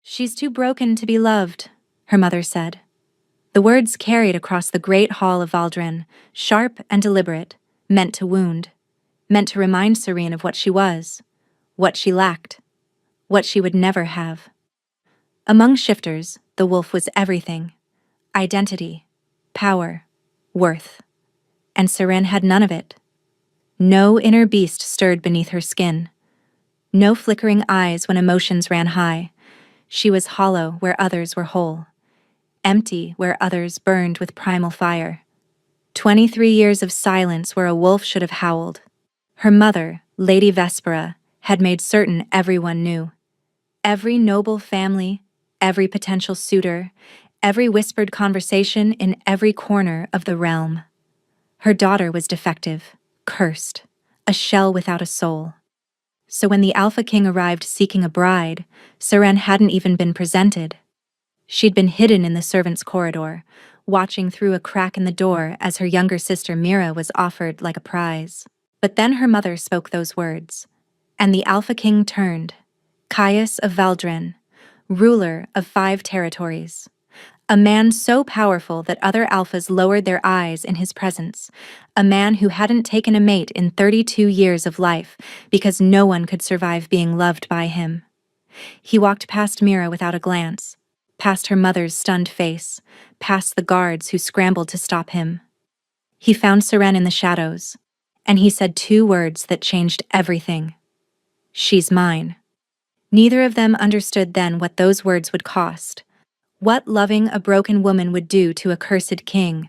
She's too broken to be loved, her mother said. The words carried across the great hall of Valdren, sharp and deliberate, meant to wound, meant to remind Serene of what she was, what she lacked, what she would never have. Among shifters, the wolf was everything: identity, power, worth. And Serene had none of it. No inner beast stirred beneath her skin. No flickering eyes when emotions ran high. She was hollow where others were whole, empty where others burned with primal fire. 23 years of silence where a wolf should have howled. Her mother, Lady Vespera, had made certain everyone knew. Every noble family, every potential suitor, every whispered conversation in every corner of the realm. Her daughter was defective, cursed, a shell without a soul. So when the Alpha King arrived seeking a bride, Serene hadn't even been presented. She'd been hidden in the servants' corridor, watching through a crack in the door as her younger sister Mira was offered like a prize. But then her mother spoke those words, and the Alpha King turned, Caius of Valdren, ruler of 5 territories. A man so powerful that other alphas lowered their eyes in his presence. A man who hadn't taken a mate in 32 years of life because no one could survive being loved by him. He walked past Mira without a glance, past her mother's stunned face, past the guards who scrambled to stop him. He found Serene in the shadows, and he said 2 words that changed everything. She's mine. Neither of them understood then what those words would cost. What loving a broken woman would do to a cursed king,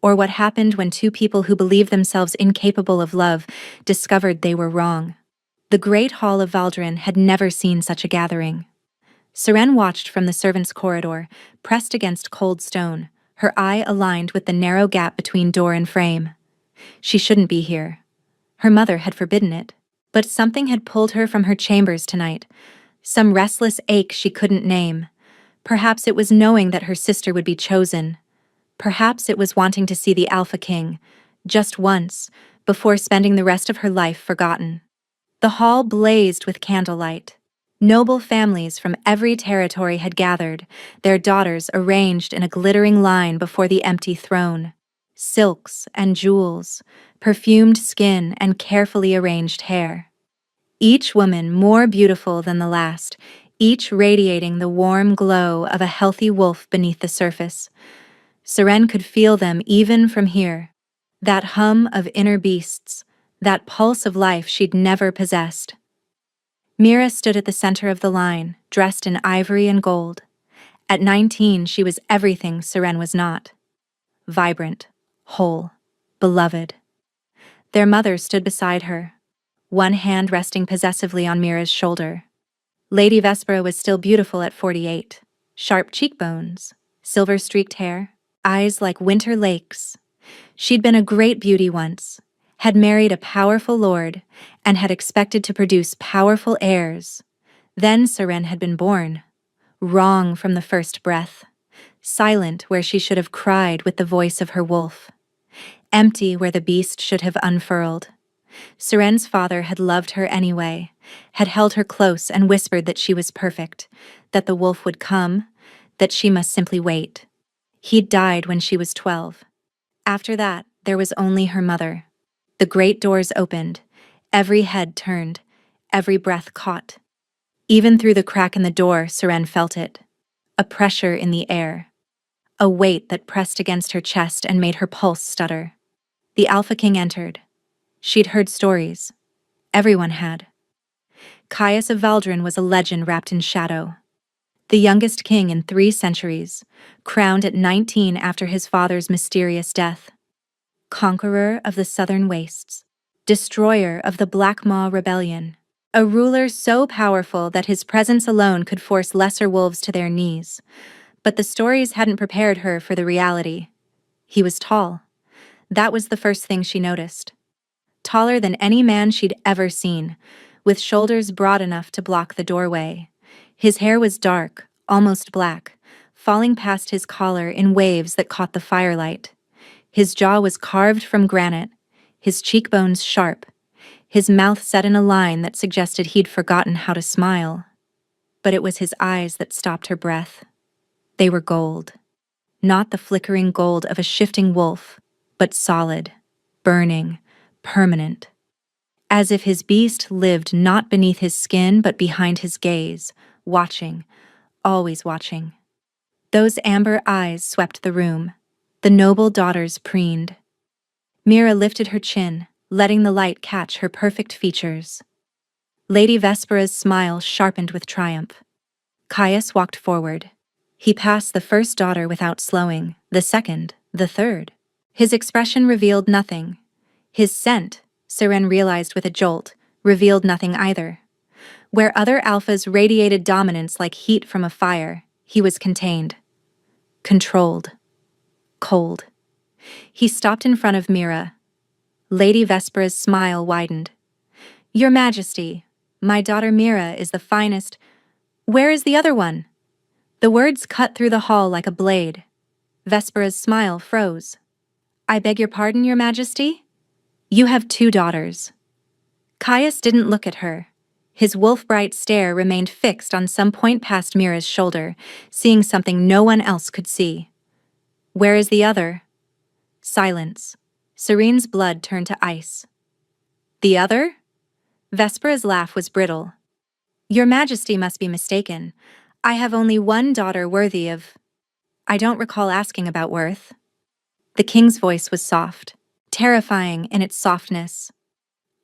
or what happened when 2 people who believed themselves incapable of love discovered they were wrong. The great hall of Valdren had never seen such a gathering. Serene watched from the servants' corridor, pressed against cold stone, her eye aligned with the narrow gap between door and frame. She shouldn't be here. Her mother had forbidden it. But something had pulled her from her chambers tonight, some restless ache she couldn't name. Perhaps it was knowing that her sister would be chosen. Perhaps it was wanting to see the Alpha King, just once, before spending the rest of her life forgotten. The hall blazed with candlelight. Noble families from every territory had gathered, their daughters arranged in a glittering line before the empty throne. Silks and jewels, perfumed skin and carefully arranged hair. Each woman more beautiful than the last, each radiating the warm glow of a healthy wolf beneath the surface. Serene could feel them even from here. That hum of inner beasts, that pulse of life she'd never possessed. Mira stood at the center of the line, dressed in ivory and gold. At 19, she was everything Serene was not. Vibrant, whole, beloved. Their mother stood beside her, one hand resting possessively on Mira's shoulder. Lady Vespera was still beautiful at 48. Sharp cheekbones, silver-streaked hair, eyes like winter lakes. She'd been a great beauty once, had married a powerful lord, and had expected to produce powerful heirs. Then Serene had been born, wrong from the first breath, silent where she should have cried with the voice of her wolf, empty where the beast should have unfurled. Serene's father had loved her anyway, had held her close and whispered that she was perfect, that the wolf would come, that she must simply wait. He'd died when she was 12. After that, there was only her mother. The great doors opened, every head turned, every breath caught. Even through the crack in the door, Serene felt it. A pressure in the air. A weight that pressed against her chest and made her pulse stutter. The Alpha King entered. She'd heard stories. Everyone had. Caius of Valdren was a legend wrapped in shadow. The youngest king in 3 centuries, crowned at 19 after his father's mysterious death. Conqueror of the southern wastes. Destroyer of the Black Maw Rebellion. A ruler so powerful that his presence alone could force lesser wolves to their knees. But the stories hadn't prepared her for the reality. He was tall. That was the first thing she noticed. Taller than any man she'd ever seen, with shoulders broad enough to block the doorway. His hair was dark, almost black, falling past his collar in waves that caught the firelight. His jaw was carved from granite, his cheekbones sharp, his mouth set in a line that suggested he'd forgotten how to smile. but it was his eyes that stopped her breath. They were gold. Not the flickering gold of a shifting wolf, but solid, burning, permanent. As if his beast lived not beneath his skin but behind his gaze, watching, always watching. Those amber eyes swept the room. The noble daughters preened. Mira lifted her chin, letting the light catch her perfect features. Lady Vespera's smile sharpened with triumph. Caius walked forward. He passed the first daughter without slowing, the second, the third. His expression revealed nothing. His scent, Seren realized with a jolt, revealed nothing either. Where other alphas radiated dominance like heat from a fire, he was contained. Controlled. Cold. He stopped in front of Mira. Lady Vespera's smile widened. "Your Majesty, my daughter Mira is the finest—" "Where is the other one?" The words cut through the hall like a blade. Vespera's smile froze. "I beg your pardon, Your Majesty? You have 2 daughters." Caius didn't look at her. His wolf-bright stare remained fixed on some point past Mira's shoulder, seeing something no one else could see. "Where is the other?" Silence. Serene's blood turned to ice. "The other?" Vespera's laugh was brittle. "Your Majesty must be mistaken. I have only one daughter worthy of—" "I don't recall asking about worth." The king's voice was soft, terrifying in its softness.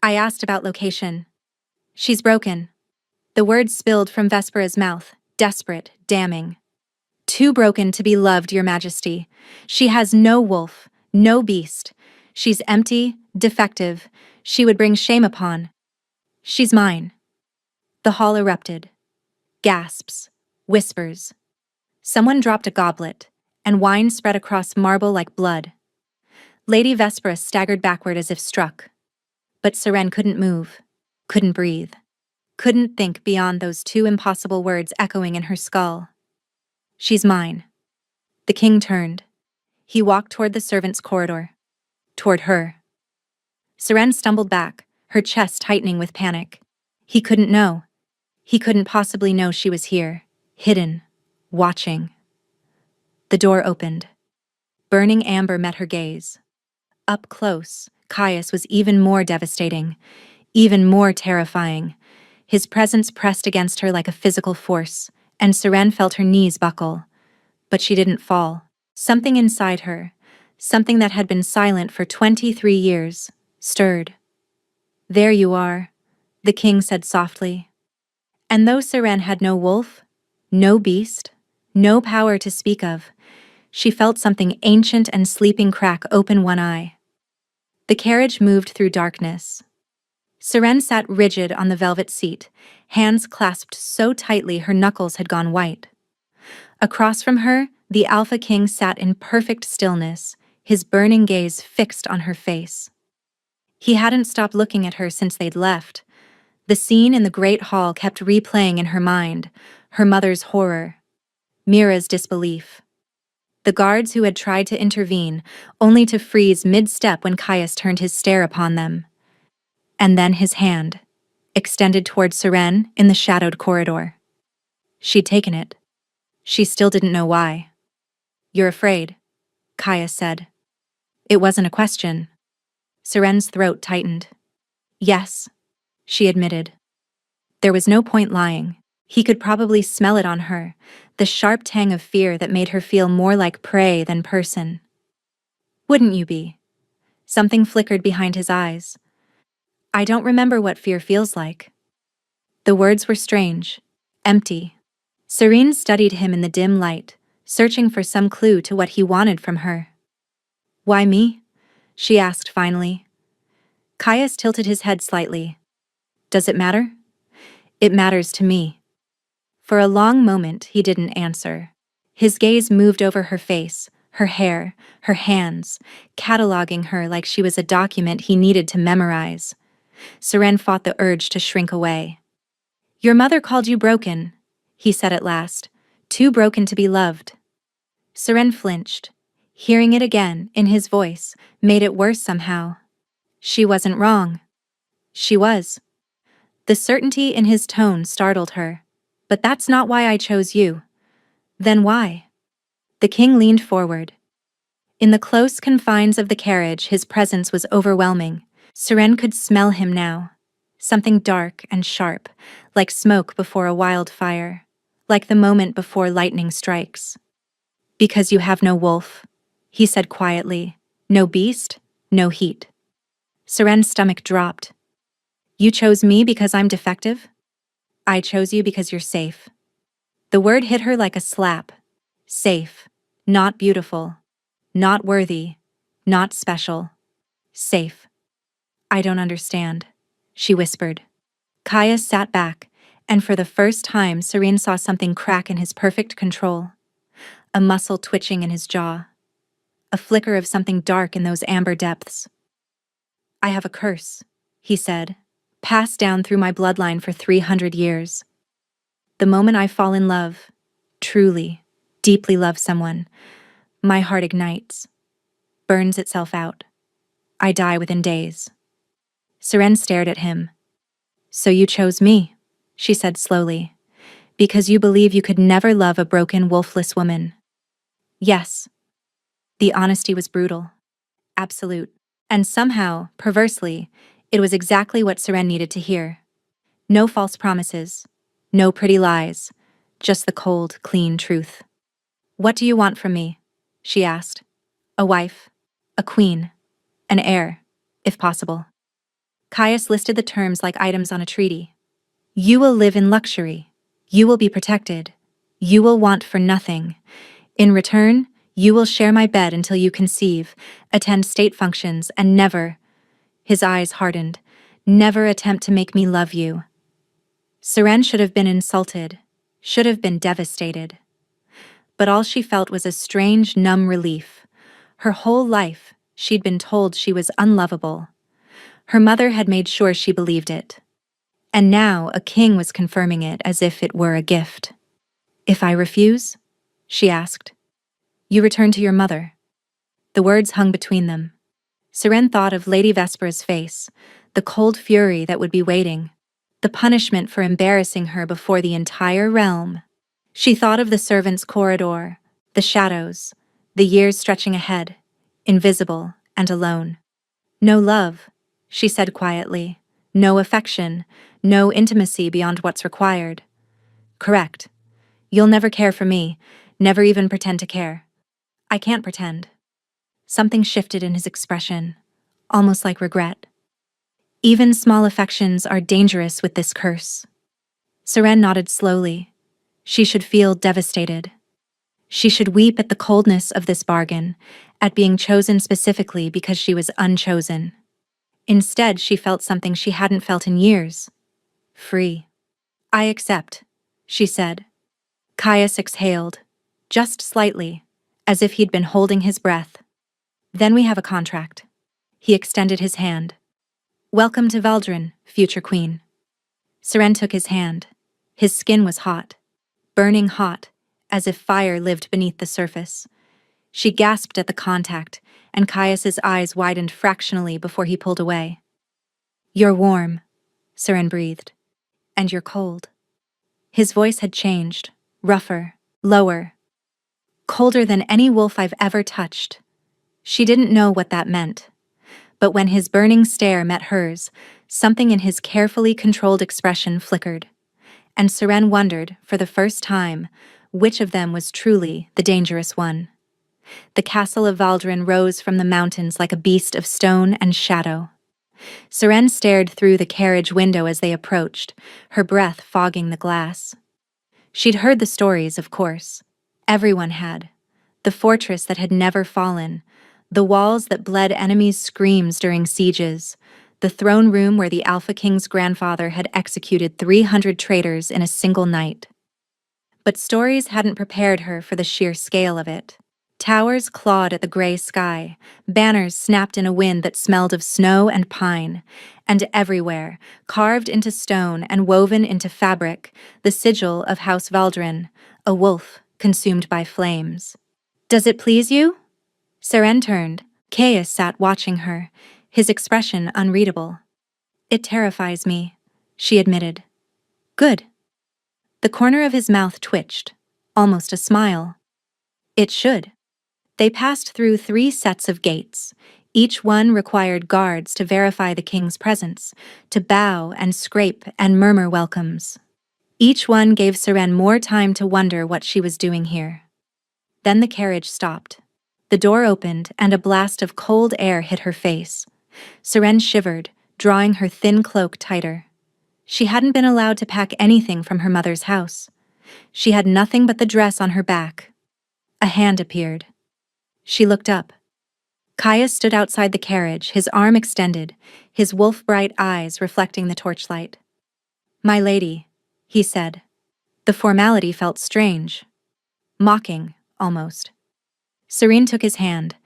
"I asked about location. She's broken." The words spilled from Vespera's mouth, desperate, damning. "Too broken to be loved, Your Majesty. She has no wolf, no beast. She's empty, defective. She would bring shame upon. She's mine." The hall erupted. Gasps. Whispers. Someone dropped a goblet, and wine spread across marble like blood. Lady Vespera staggered backward as if struck. But Seren couldn't move, couldn't breathe, couldn't think beyond those 2 impossible words echoing in her skull. "She's mine." The king turned. He walked toward the servants' corridor. Toward her. Seren stumbled back, her chest tightening with panic. He couldn't know. He couldn't possibly know she was here, hidden, watching. The door opened. Burning amber met her gaze. Up close, Caius was even more devastating, even more terrifying. His presence pressed against her like a physical force, and Seren felt her knees buckle. But she didn't fall. Something inside her, something that had been silent for 23 years, stirred. "There you are," the king said softly. And though Seren had no wolf, no beast, no power to speak of, she felt something ancient and sleeping crack open one eye. The carriage moved through darkness. Seren sat rigid on the velvet seat, hands clasped so tightly her knuckles had gone white. Across from her, the Alpha King sat in perfect stillness, his burning gaze fixed on her face. He hadn't stopped looking at her since they'd left. The scene in the great hall kept replaying in her mind, her mother's horror, Mira's disbelief. The guards who had tried to intervene, only to freeze mid-step when Caius turned his stare upon them. And then his hand, extended toward Seren in the shadowed corridor. She'd taken it. She still didn't know why. "You're afraid," Caius said. It wasn't a question. Seren's throat tightened. "Yes," she admitted. There was no point lying. He could probably smell it on her, the sharp tang of fear that made her feel more like prey than person. "Wouldn't you be?" Something flickered behind his eyes. "I don't remember what fear feels like." The words were strange, empty. Serene studied him in the dim light, searching for some clue to what he wanted from her. "Why me?" she asked finally. Caius tilted his head slightly. "Does it matter?" "It matters to me." For a long moment he didn't answer. His gaze moved over her face, her hair, her hands, cataloging her like she was a document he needed to memorize. Seren fought the urge to shrink away. "Your mother called you broken," he said at last. "Too broken to be loved." Seren flinched. Hearing it again, in his voice, made it worse somehow. She wasn't wrong. She was. The certainty in his tone startled her, But that's not why I chose you. Then why? The king leaned forward. In the close confines of the carriage, his presence was overwhelming. Seren could smell him now. Something dark and sharp, like smoke before a wildfire, like the moment before lightning strikes. Because you have no wolf, he said quietly. No beast, no heat. Seren's stomach dropped. You chose me because I'm defective? I chose you because you're safe. The word hit her like a slap. Safe. Not beautiful. Not worthy. Not special. Safe. I don't understand, she whispered. Caius sat back, and for the first time Serene saw something crack in his perfect control. A muscle twitching in his jaw. A flicker of something dark in those amber depths. I have a curse, he said, passed down through my bloodline for 300 years. The moment I fall in love, truly, deeply love someone, my heart ignites, burns itself out. I die within days. Seren stared at him. So you chose me, she said slowly, because you believe you could never love a broken, wolfless woman. Yes. The honesty was brutal. Absolute. And somehow, perversely, it was exactly what Seren needed to hear. No false promises. No pretty lies. Just the cold, clean truth. What do you want from me? She asked. A wife. A queen. An heir, if possible. Caius listed the terms like items on a treaty. You will live in luxury. You will be protected. You will want for nothing. In return, you will share my bed until you conceive, attend state functions, and never, his eyes hardened, never attempt to make me love you. Seren should have been insulted, should have been devastated. But all she felt was a strange, numb relief. Her whole life, she'd been told she was unlovable. Her mother had made sure she believed it. And now a king was confirming it as if it were a gift. If I refuse? She asked. You return to your mother. The words hung between them. Seren thought of Lady Vespera's face, the cold fury that would be waiting, the punishment for embarrassing her before the entire realm. She thought of the servants' corridor, the shadows, the years stretching ahead, invisible and alone. No love, she said quietly. No affection, no intimacy beyond what's required. Correct. You'll never care for me, never even pretend to care. I can't pretend. Something shifted in his expression, almost like regret. Even small affections are dangerous with this curse. Seren nodded slowly. She should feel devastated. She should weep at the coldness of this bargain, at being chosen specifically because she was unchosen. Instead, she felt something she hadn't felt in years. Free. I accept, she said. Caius exhaled, just slightly, as if he'd been holding his breath. Then we have a contract. He extended his hand. Welcome to Valdrin, future queen. Seren took his hand. His skin was hot, burning hot, as if fire lived beneath the surface. She gasped at the contact, and Caius's eyes widened fractionally before he pulled away. You're warm, Seren breathed. And you're cold. His voice had changed, rougher, lower. Colder than any wolf I've ever touched. She didn't know what that meant. But when his burning stare met hers, something in his carefully controlled expression flickered. And Seren wondered, for the first time, which of them was truly the dangerous one. The castle of Valdrin rose from the mountains like a beast of stone and shadow. Seren stared through the carriage window as they approached, her breath fogging the glass. She'd heard the stories, of course. Everyone had. The fortress that had never fallen, the walls that bled enemies' screams during sieges, the throne room where the Alpha King's grandfather had executed 300 traitors in a single night. But stories hadn't prepared her for the sheer scale of it. Towers clawed at the gray sky, banners snapped in a wind that smelled of snow and pine, and everywhere, carved into stone and woven into fabric, the sigil of House Valdrin, a wolf consumed by flames. Does it please you? Seren turned. Caius sat watching her, his expression unreadable. It terrifies me, she admitted. Good. The corner of his mouth twitched, almost a smile. It should. They passed through 3 sets of gates. Each one required guards to verify the king's presence, to bow and scrape and murmur welcomes. Each one gave Seren more time to wonder what she was doing here. Then the carriage stopped. The door opened and a blast of cold air hit her face. Seren shivered, drawing her thin cloak tighter. She hadn't been allowed to pack anything from her mother's house. She had nothing but the dress on her back. A hand appeared. She looked up. Caius stood outside the carriage, his arm extended, his wolf-bright eyes reflecting the torchlight. "My lady," he said. The formality felt strange. Mocking, almost. Serene took his hand.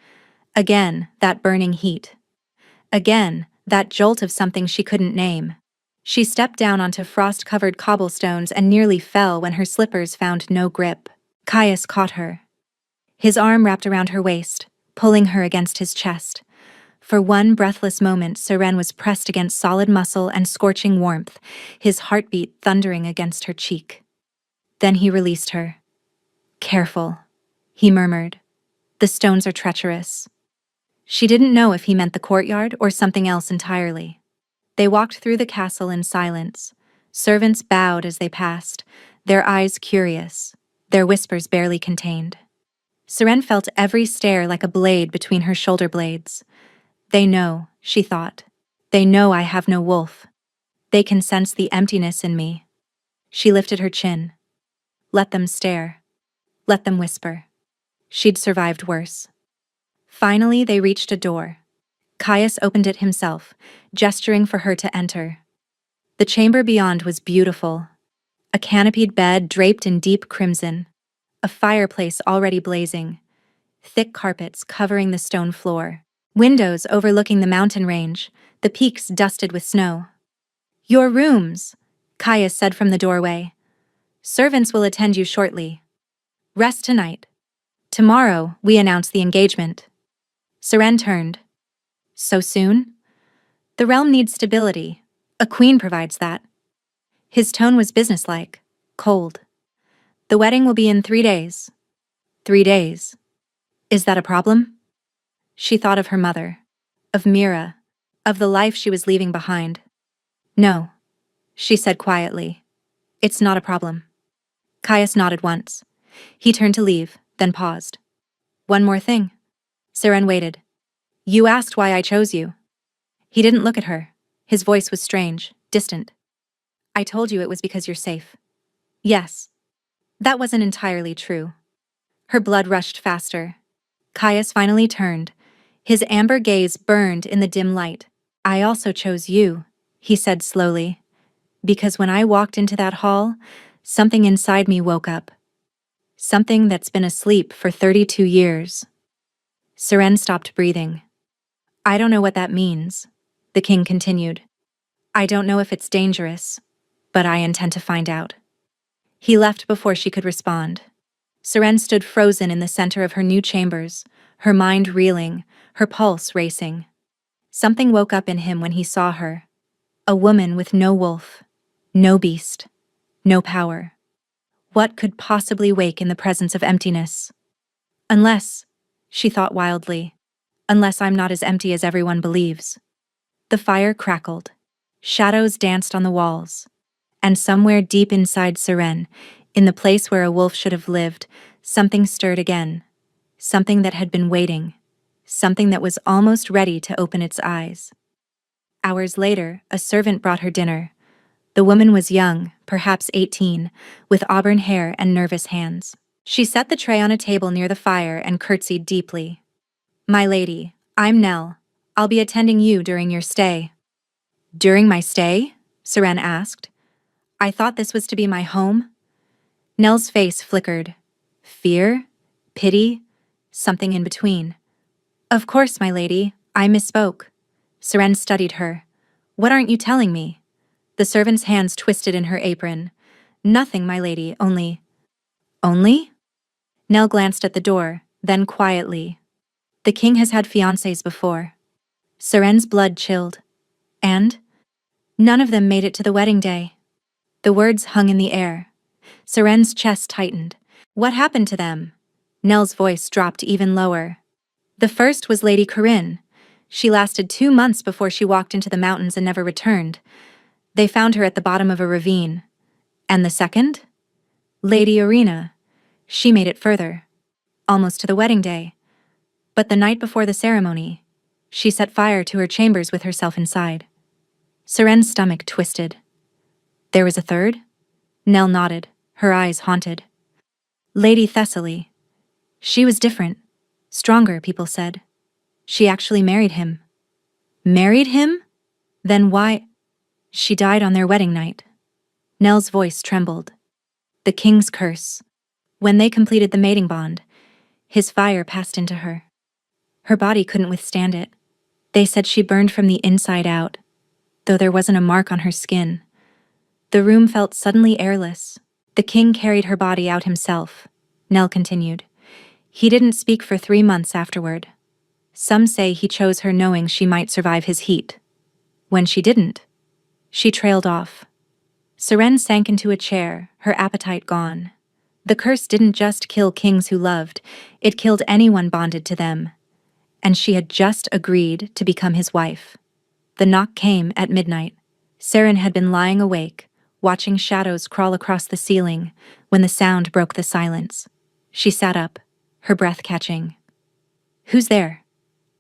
Again, that burning heat. Again, that jolt of something she couldn't name. She stepped down onto frost-covered cobblestones and nearly fell when her slippers found no grip. Caius caught her. His arm wrapped around her waist, pulling her against his chest. For one breathless moment, Seren was pressed against solid muscle and scorching warmth, his heartbeat thundering against her cheek. Then he released her. "Careful," he murmured. "The stones are treacherous." She didn't know if he meant the courtyard or something else entirely. They walked through the castle in silence. Servants bowed as they passed, their eyes curious, their whispers barely contained. Seren felt every stare like a blade between her shoulder blades. "They know," she thought. "They know I have no wolf. They can sense the emptiness in me." She lifted her chin. Let them stare. Let them whisper. She'd survived worse. Finally, they reached a door. Caius opened it himself, gesturing for her to enter. The chamber beyond was beautiful. A canopied bed draped in deep crimson. A fireplace already blazing. Thick carpets covering the stone floor. Windows overlooking the mountain range, the peaks dusted with snow. "Your rooms," Caius said from the doorway. "Servants will attend you shortly. Rest tonight. Tomorrow, we announce the engagement." Seren turned. "So soon?" "The realm needs stability. A queen provides that." His tone was businesslike, cold. "The wedding will be in 3 days." 3 days. Is that a problem? She thought of her mother, of Mira, of the life she was leaving behind. "No," she said quietly. "It's not a problem." Caius nodded once. He turned to leave, then paused. "One more thing." Seren waited. "You asked why I chose you." He didn't look at her. His voice was strange, distant. "I told you it was because you're safe." "Yes." That wasn't entirely true. Her blood rushed faster. Caius finally turned. His amber gaze burned in the dim light. "I also chose you," he said slowly, "because when I walked into that hall, something inside me woke up. Something that's been asleep for 32 years. Seren stopped breathing. "I don't know what that means," the king continued. "I don't know if it's dangerous, but I intend to find out." He left before she could respond. Seren stood frozen in the center of her new chambers, her mind reeling, her pulse racing. Something woke up in him when he saw her. A woman with no wolf, no beast, no power. What could possibly wake in the presence of emptiness? Unless, she thought wildly, unless I'm not as empty as everyone believes. The fire crackled. Shadows danced on the walls. And somewhere deep inside Seren, in the place where a wolf should have lived, something stirred again. Something that had been waiting. Something that was almost ready to open its eyes. Hours later, a servant brought her dinner. The woman was young, perhaps 18, with auburn hair and nervous hands. She set the tray on a table near the fire and curtsied deeply. "My lady, I'm Nell. I'll be attending you during your stay." "During my stay?" Seren asked. "I thought this was to be my home." Nell's face flickered. Fear? Pity? Something in between. "Of course, my lady, I misspoke." Seren studied her. "What aren't you telling me?" The servant's hands twisted in her apron. "Nothing, my lady, only—" "Only?" Nell glanced at the door, then quietly. "The king has had fiancés before." Seren's blood chilled. "And?" "None of them made it to the wedding day." The words hung in the air. Seren's chest tightened. What happened to them? Nell's voice dropped even lower. The first was Lady Corinne. She lasted 2 months before she walked into the mountains and never returned. They found her at the bottom of a ravine. And the second? Lady Irina. She made it further. Almost to the wedding day. But the night before the ceremony, she set fire to her chambers with herself inside. Seren's stomach twisted. There was a third? Nell nodded, her eyes haunted. Lady Thessaly. She was different. Stronger, people said. She actually married him. Married him? Then why? She died on their wedding night. Nell's voice trembled. The king's curse. When they completed the mating bond, his fire passed into her. Her body couldn't withstand it. They said she burned from the inside out, though there wasn't a mark on her skin. The room felt suddenly airless. The king carried her body out himself, Nell continued. He didn't speak for 3 months afterward. Some say he chose her knowing she might survive his heat. When she didn't, she trailed off. Seren sank into a chair, her appetite gone. The curse didn't just kill kings who loved, it killed anyone bonded to them. And she had just agreed to become his wife. The knock came at midnight. Seren had been lying awake, watching shadows crawl across the ceiling, when the sound broke the silence. She sat up, her breath catching. Who's there?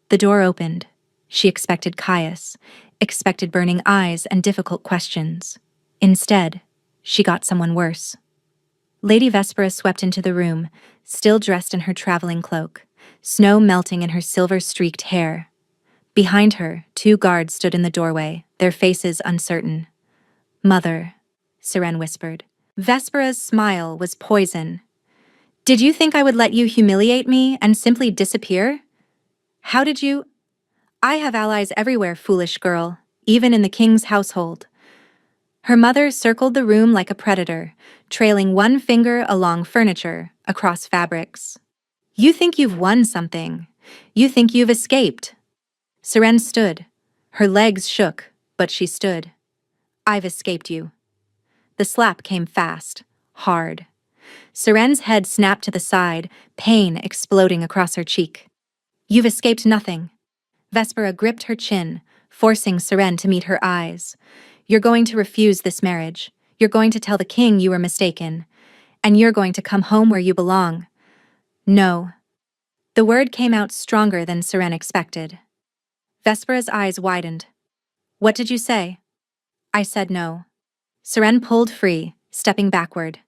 The door opened. She expected Caius, expected burning eyes and difficult questions. Instead, she got someone worse. Lady Vespera swept into the room, still dressed in her traveling cloak, snow melting in her silver-streaked hair. Behind her, 2 guards stood in the doorway, their faces uncertain. Mother, Seren whispered. Vespera's smile was poison. Did you think I would let you humiliate me and simply disappear? How did you? I have allies everywhere, foolish girl, even in the king's household. Her mother circled the room like a predator, trailing one finger along furniture, across fabrics. You think you've won something. You think you've escaped. Seren stood. Her legs shook, but she stood. I've escaped you. The slap came fast, hard. Seren's head snapped to the side, pain exploding across her cheek. You've escaped nothing. Vespera gripped her chin, forcing Seren to meet her eyes. You're going to refuse this marriage. You're going to tell the king you were mistaken. And you're going to come home where you belong. No. The word came out stronger than Seren expected. Vespera's eyes widened. What did you say? I said no. Seren pulled free, stepping backward.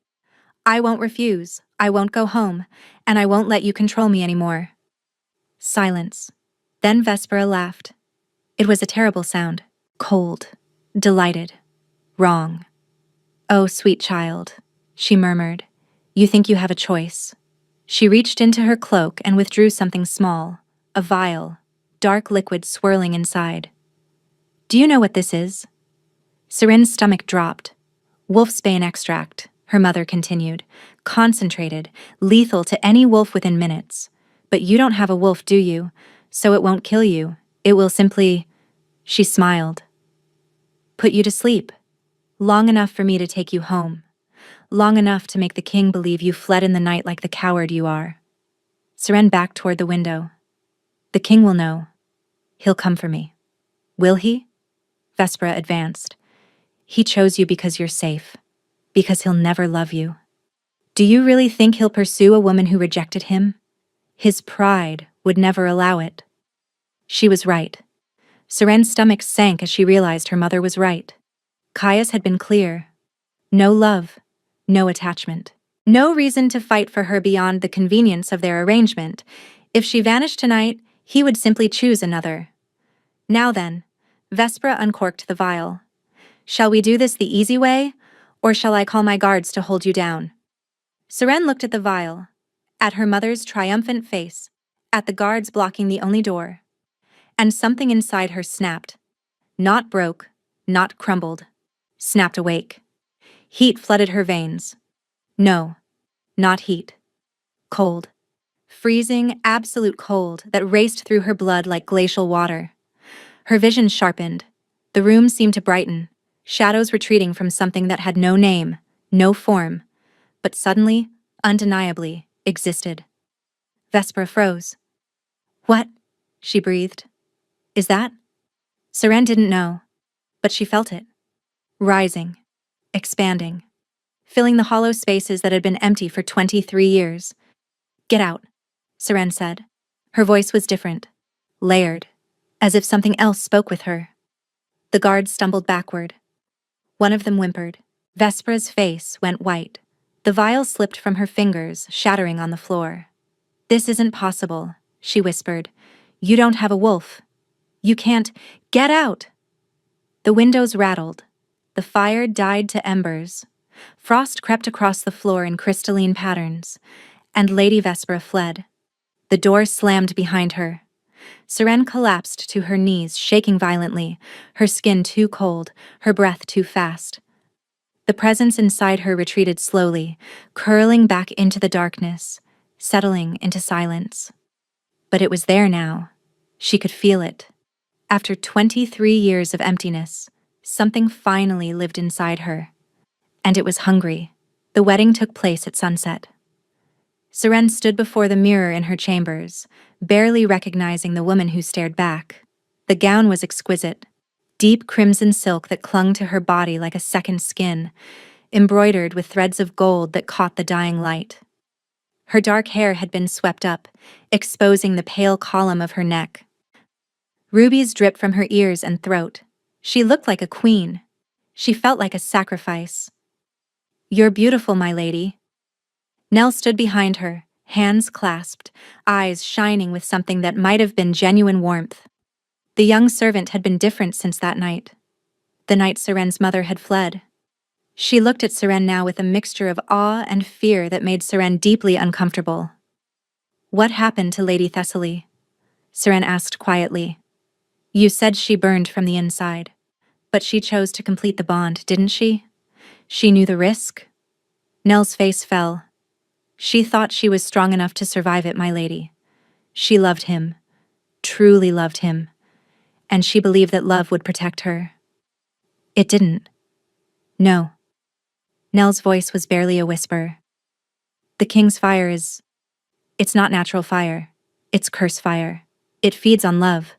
I won't refuse, I won't go home, and I won't let you control me anymore. Silence. Then Vespera laughed. It was a terrible sound. Cold. Delighted. Wrong. Oh, sweet child, she murmured. You think you have a choice. She reached into her cloak and withdrew something small, a vial, dark liquid swirling inside. Do you know what this is? Seren's stomach dropped. Wolfsbane extract, her mother continued. Concentrated, lethal to any wolf within minutes. But you don't have a wolf, do you? So it won't kill you. It will simply... She smiled. Put you to sleep. Long enough for me to take you home. Long enough to make the king believe you fled in the night like the coward you are. Seren backed toward the window. The king will know. He'll come for me. Will he? Vespera advanced. He chose you because you're safe. Because he'll never love you. Do you really think he'll pursue a woman who rejected him? His pride would never allow it. She was right. Seren's stomach sank as she realized her mother was right. Caius had been clear. No love, no attachment. No reason to fight for her beyond the convenience of their arrangement. If she vanished tonight, he would simply choose another. Now then, Vespera uncorked the vial. Shall we do this the easy way, or shall I call my guards to hold you down? Seren looked at the vial, at her mother's triumphant face, at the guards blocking the only door. And something inside her snapped. Not broke, not crumbled. Snapped awake. Heat flooded her veins. No, not heat. Cold. Freezing, absolute cold that raced through her blood like glacial water. Her vision sharpened. The room seemed to brighten, shadows retreating from something that had no name, no form, but suddenly, undeniably, existed. Vespera froze. "What?" she breathed. "Is that?" Seren didn't know, but she felt it. Rising, expanding, filling the hollow spaces that had been empty for 23 years. "Get out," Seren said. Her voice was different, layered, as if something else spoke with her. The guards stumbled backward. One of them whimpered. Vespera's face went white. The vial slipped from her fingers, shattering on the floor. "This isn't possible," she whispered. "You don't have a wolf. You can't. Get out!" The windows rattled. The fire died to embers. Frost crept across the floor in crystalline patterns, and Lady Vespera fled. The door slammed behind her. Seren collapsed to her knees, shaking violently, her skin too cold, her breath too fast. The presence inside her retreated slowly, curling back into the darkness, settling into silence. But it was there now. She could feel it. After 23 years of emptiness, something finally lived inside her. And it was hungry. The wedding took place at sunset. Seren stood before the mirror in her chambers, barely recognizing the woman who stared back. The gown was exquisite, deep crimson silk that clung to her body like a second skin, embroidered with threads of gold that caught the dying light. Her dark hair had been swept up, exposing the pale column of her neck. Rubies dripped from her ears and throat. She looked like a queen. She felt like a sacrifice. "You're beautiful, my lady." Nell stood behind her, hands clasped, eyes shining with something that might have been genuine warmth. The young servant had been different since that night. The night Seren's mother had fled. She looked at Seren now with a mixture of awe and fear that made Seren deeply uncomfortable. "What happened to Lady Thessaly?" Seren asked quietly. "You said she burned from the inside. But she chose to complete the bond, didn't she? She knew the risk?" Nell's face fell. "She thought she was strong enough to survive it, my lady. She loved him, truly loved him, and she believed that love would protect her. It didn't. No." Nell's voice was barely a whisper. "The king's fire is... It's not natural fire. It's curse fire. It feeds on love.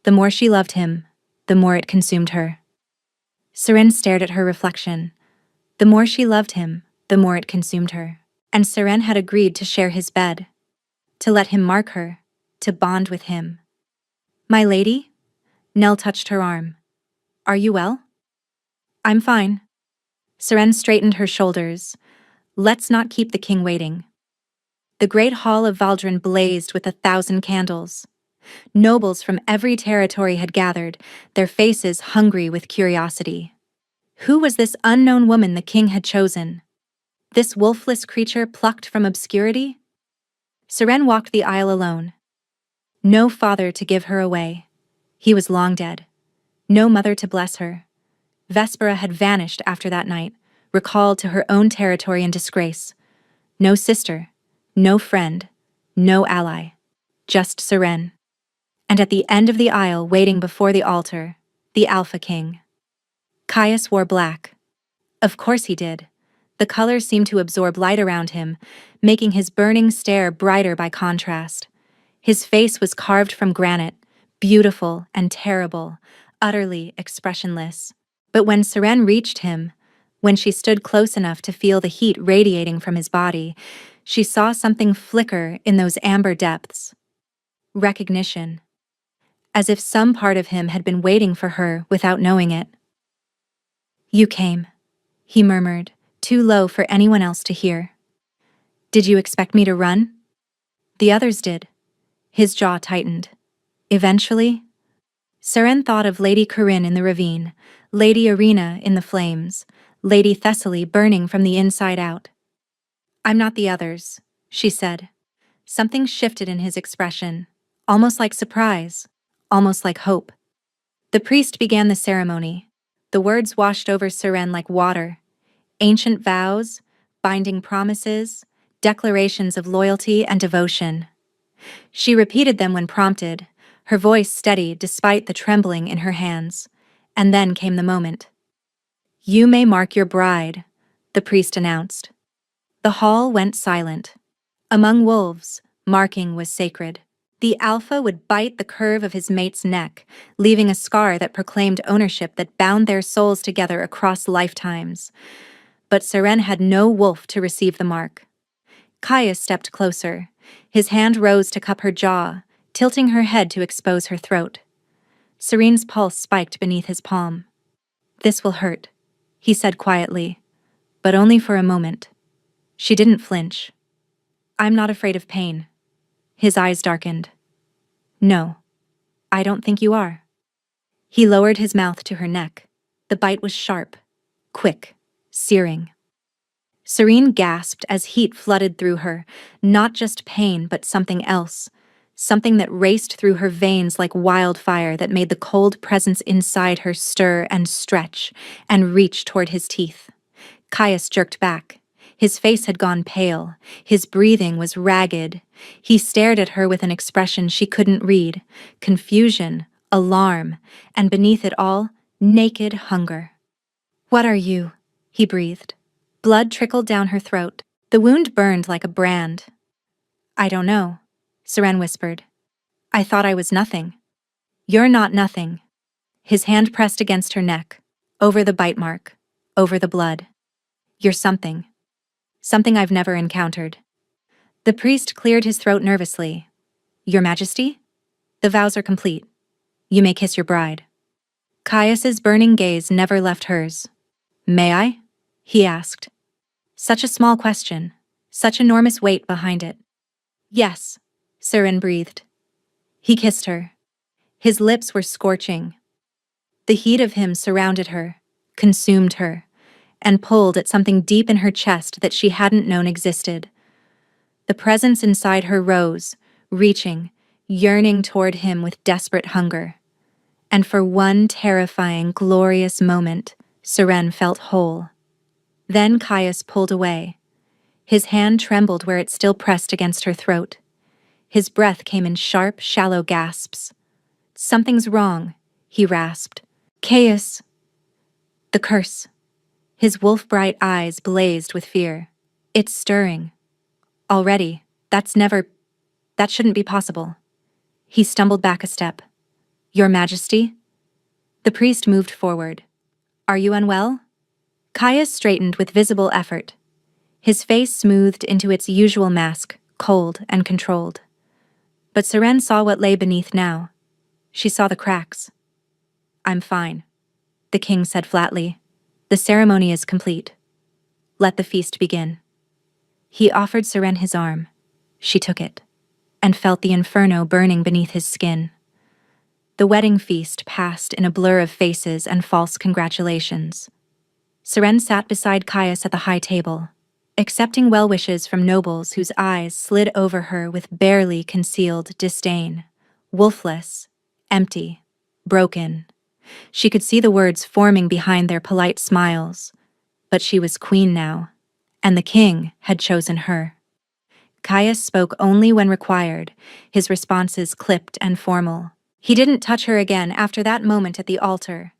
The more she loved him, the more it consumed her." Seren stared at her reflection. The more she loved him, the more it consumed her. And Seren had agreed to share his bed, to let him mark her, to bond with him. "My lady?" Nell touched her arm. "Are you well?" "I'm fine." Seren straightened her shoulders. "Let's not keep the king waiting." The great hall of Valdren blazed with 1,000 candles. Nobles from every territory had gathered, their faces hungry with curiosity. Who was this unknown woman the king had chosen? This wolfless creature plucked from obscurity? Seren walked the aisle alone. No father to give her away. He was long dead. No mother to bless her. Vespera had vanished after that night, recalled to her own territory in disgrace. No sister, no friend, no ally. Just Seren. And at the end of the aisle, waiting before the altar, the Alpha King. Caius wore black. Of course he did. The colors seemed to absorb light around him, making his burning stare brighter by contrast. His face was carved from granite, beautiful and terrible, utterly expressionless. But when Seren reached him, when she stood close enough to feel the heat radiating from his body, she saw something flicker in those amber depths. Recognition. As if some part of him had been waiting for her without knowing it. "You came," he murmured, too low for anyone else to hear. "Did you expect me to run?" The others did. His jaw tightened. Eventually, Seren thought of Lady Corinne in the ravine, Lady Irina in the flames, Lady Thessaly burning from the inside out. "I'm not the others," she said. Something shifted in his expression, almost like surprise, almost like hope. The priest began the ceremony. The words washed over Seren like water. Ancient vows, binding promises, declarations of loyalty and devotion. She repeated them when prompted, her voice steady despite the trembling in her hands. And then came the moment. "You may mark your bride," the priest announced. The hall went silent. Among wolves, marking was sacred. The alpha would bite the curve of his mate's neck, leaving a scar that proclaimed ownership that bound their souls together across lifetimes. But Seren had no wolf to receive the mark. Caius stepped closer. His hand rose to cup her jaw, tilting her head to expose her throat. Serene's pulse spiked beneath his palm. "This will hurt," he said quietly, but only for a moment. She didn't flinch. "I'm not afraid of pain." His eyes darkened. "No, I don't think you are." He lowered his mouth to her neck. The bite was sharp, quick, searing. Serene gasped as heat flooded through her, not just pain but something else, something that raced through her veins like wildfire that made the cold presence inside her stir and stretch and reach toward his teeth. Caius jerked back. His face had gone pale. His breathing was ragged. He stared at her with an expression she couldn't read, confusion, alarm, and beneath it all, naked hunger. "What are you?" he breathed. Blood trickled down her throat. The wound burned like a brand. "I don't know," Seren whispered. "I thought I was nothing." "You're not nothing." His hand pressed against her neck, over the bite mark, over the blood. "You're something. Something I've never encountered." The priest cleared his throat nervously. "Your Majesty? The vows are complete. You may kiss your bride." Caius's burning gaze never left hers. "May I?" he asked. Such a small question, such enormous weight behind it. "Yes," Seren breathed. He kissed her. His lips were scorching. The heat of him surrounded her, consumed her, and pulled at something deep in her chest that she hadn't known existed. The presence inside her rose, reaching, yearning toward him with desperate hunger. And for one terrifying, glorious moment, Seren felt whole. Then Caius pulled away. His hand trembled where it still pressed against her throat. His breath came in sharp, shallow gasps. "Something's wrong," he rasped. "Caius." "The curse." His wolf-bright eyes blazed with fear. "It's stirring. Already. That shouldn't be possible." He stumbled back a step. "Your Majesty?" The priest moved forward. "Are you unwell?" Caius straightened with visible effort. His face smoothed into its usual mask, cold and controlled. But Seren saw what lay beneath now. She saw the cracks. "I'm fine," the king said flatly. "The ceremony is complete. Let the feast begin." He offered Seren his arm. She took it, and felt the inferno burning beneath his skin. The wedding feast passed in a blur of faces and false congratulations. Seren sat beside Caius at the high table, accepting well wishes from nobles whose eyes slid over her with barely concealed disdain. Wolfless, empty, broken. She could see the words forming behind their polite smiles. But she was queen now, and the king had chosen her. Caius spoke only when required, his responses clipped and formal. He didn't touch her again after that moment at the altar,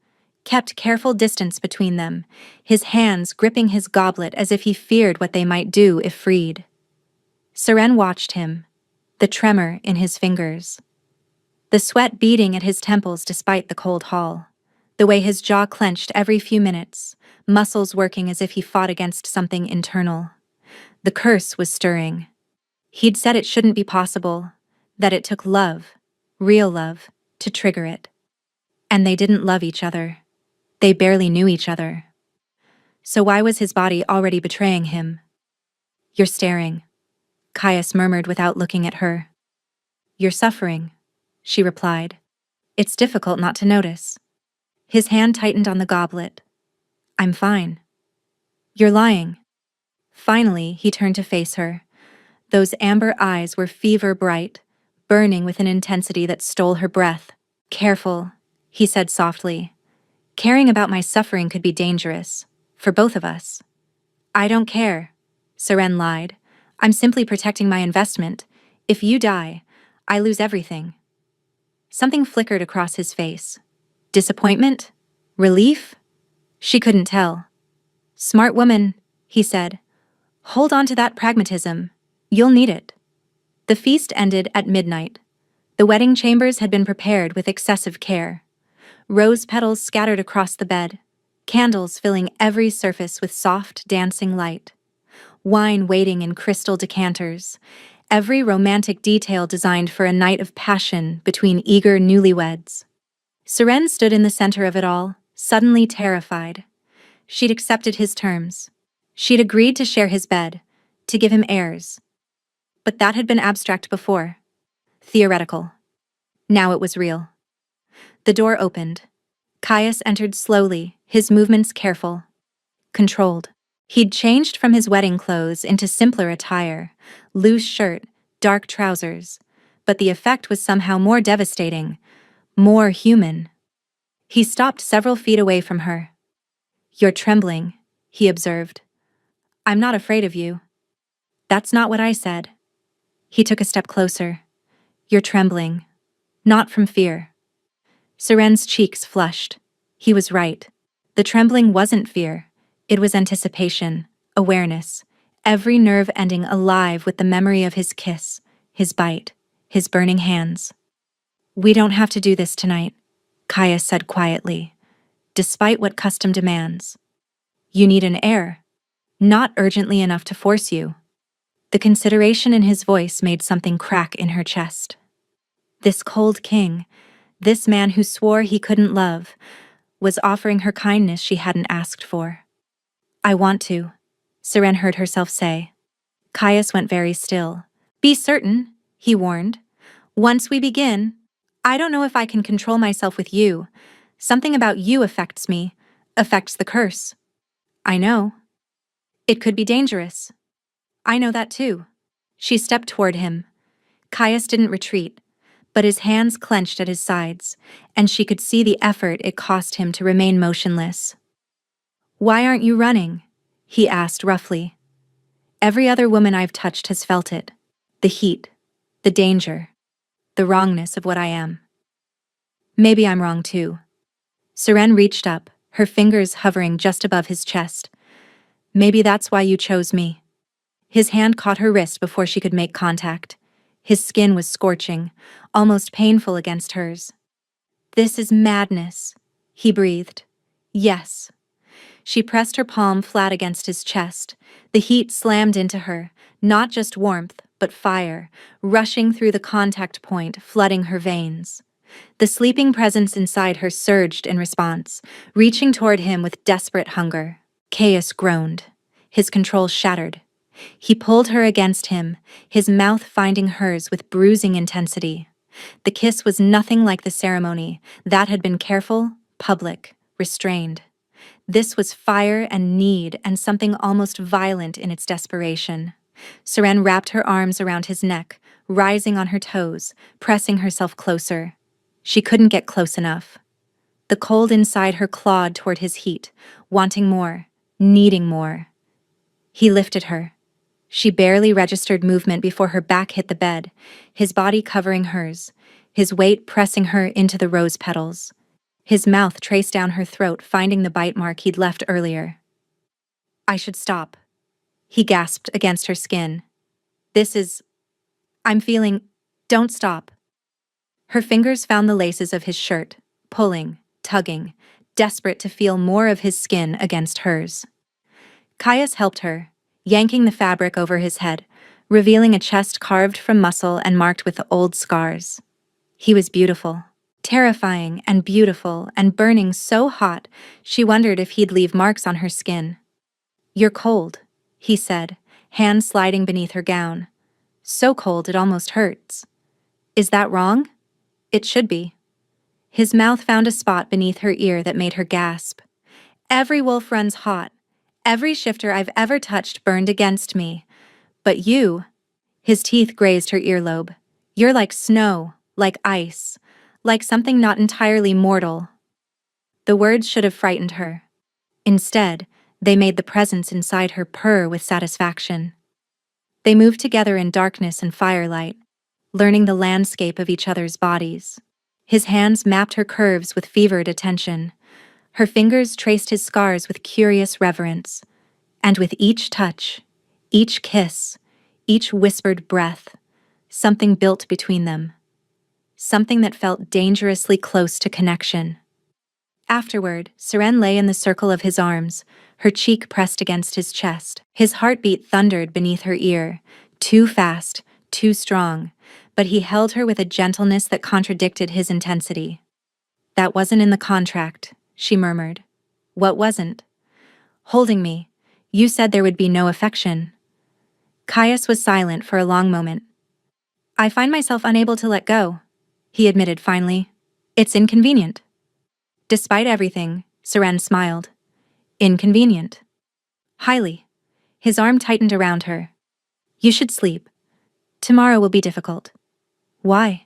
kept careful distance between them, his hands gripping his goblet as if he feared what they might do if freed. Seren watched him, the tremor in his fingers, the sweat beading at his temples despite the cold hall, the way his jaw clenched every few minutes, muscles working as if he fought against something internal. The curse was stirring. He'd said it shouldn't be possible, that it took love, real love, to trigger it. And they didn't love each other. They barely knew each other. So why was his body already betraying him? "You're staring," Caius murmured without looking at her. "You're suffering," she replied. "It's difficult not to notice." His hand tightened on the goblet. "I'm fine." "You're lying." Finally, he turned to face her. Those amber eyes were fever bright, burning with an intensity that stole her breath. "Careful," he said softly. "Caring about my suffering could be dangerous, for both of us." "I don't care," Seren lied. "I'm simply protecting my investment. If you die, I lose everything." Something flickered across his face. Disappointment? Relief? She couldn't tell. "Smart woman," he said. Hold on to that pragmatism. You'll need it. The feast ended at midnight. The wedding chambers had been prepared with excessive care. Rose petals scattered across the bed, candles filling every surface with soft, dancing light. Wine waiting in crystal decanters, every romantic detail designed for a night of passion between eager newlyweds. Seren stood in the center of it all, suddenly terrified. She'd accepted his terms. She'd agreed to share his bed, to give him heirs. But that had been abstract before. Theoretical. Now it was real. The door opened. Caius entered slowly, his movements careful, controlled. He'd changed from his wedding clothes into simpler attire, loose shirt, dark trousers, but the effect was somehow more devastating, more human. He stopped several feet away from her. "You're trembling," he observed. "I'm not afraid of you." "That's not what I said." He took a step closer. "You're trembling. Not from fear." Seren's cheeks flushed. He was right. The trembling wasn't fear. It was anticipation, awareness, every nerve ending alive with the memory of his kiss, his bite, his burning hands. "We don't have to do this tonight," Caius said quietly, "despite what custom demands. You need an heir. Not urgently enough to force you." The consideration in his voice made something crack in her chest. This cold king, this man who swore he couldn't love, was offering her kindness she hadn't asked for. "I want to," Seren heard herself say. Caius went very still. "Be certain," he warned. "Once we begin, I don't know if I can control myself with you. Something about you affects me, affects the curse." "I know. It could be dangerous." "I know that too." She stepped toward him. Caius didn't retreat, but his hands clenched at his sides, and she could see the effort it cost him to remain motionless. "Why aren't you running?" he asked roughly. "Every other woman I've touched has felt it. The heat, the danger, the wrongness of what I am." "Maybe I'm wrong too." Seren reached up, her fingers hovering just above his chest. "Maybe that's why you chose me." His hand caught her wrist before she could make contact. His skin was scorching, almost painful against hers. "This is madness," he breathed. "Yes." She pressed her palm flat against his chest. The heat slammed into her, not just warmth, but fire, rushing through the contact point, flooding her veins. The sleeping presence inside her surged in response, reaching toward him with desperate hunger. Caius groaned. His control shattered. He pulled her against him, his mouth finding hers with bruising intensity. The kiss was nothing like the ceremony. That had been careful, public, restrained. This was fire and need and something almost violent in its desperation. Seren wrapped her arms around his neck, rising on her toes, pressing herself closer. She couldn't get close enough. The cold inside her clawed toward his heat, wanting more, needing more. He lifted her. She barely registered movement before her back hit the bed, his body covering hers, his weight pressing her into the rose petals. His mouth traced down her throat, finding the bite mark he'd left earlier. "I should stop," he gasped against her skin. I'm feeling... Don't stop." Her fingers found the laces of his shirt, pulling, tugging, desperate to feel more of his skin against hers. Caius helped her, yanking the fabric over his head, revealing a chest carved from muscle and marked with old scars. He was beautiful. Terrifying and beautiful and burning so hot, she wondered if he'd leave marks on her skin. "You're cold," he said, hand sliding beneath her gown. "So cold it almost hurts." "Is that wrong?" "It should be." His mouth found a spot beneath her ear that made her gasp. "Every wolf runs hot. Every shifter I've ever touched burned against me. But you..." His teeth grazed her earlobe. "You're like snow, like ice. Like something not entirely mortal." The words should have frightened her. Instead, they made the presence inside her purr with satisfaction. They moved together in darkness and firelight, learning the landscape of each other's bodies. His hands mapped her curves with fevered attention. Her fingers traced his scars with curious reverence. And with each touch, Each kiss, each whispered breath, something built between them. Something that felt dangerously close to connection. Afterward, Seren lay in the circle of his arms, her cheek pressed against his chest. His heartbeat thundered beneath her ear, too fast, too strong, but he held her with a gentleness that contradicted his intensity. "That wasn't in the contract," she murmured. "What wasn't?" "Holding me. You said there would be no affection." Caius was silent for a long moment. "I find myself unable to let go," he admitted finally. "It's inconvenient." Despite everything, Seren smiled. "Inconvenient." "Highly." His arm tightened around her. "You should sleep. Tomorrow will be difficult." "Why?"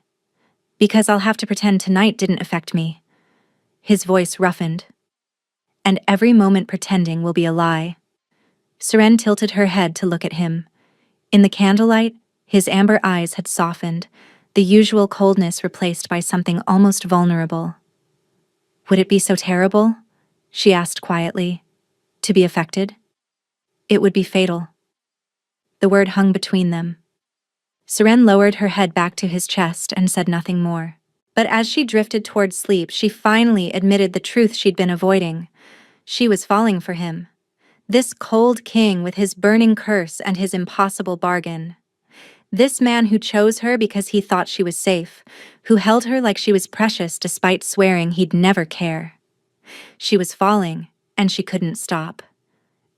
"Because I'll have to pretend tonight didn't affect me." His voice roughened. "And every moment pretending will be a lie." Seren tilted her head to look at him. In the candlelight, his amber eyes had softened, the usual coldness replaced by something almost vulnerable. "Would it be so terrible?" she asked quietly. "To be affected?" "It would be fatal." The word hung between them. Seren lowered her head back to his chest and said nothing more. But as she drifted toward sleep, she finally admitted the truth she'd been avoiding. She was falling for him. This cold king with his burning curse and his impossible bargain. This man who chose her because he thought she was safe, who held her like she was precious despite swearing he'd never care. She was falling, and she couldn't stop.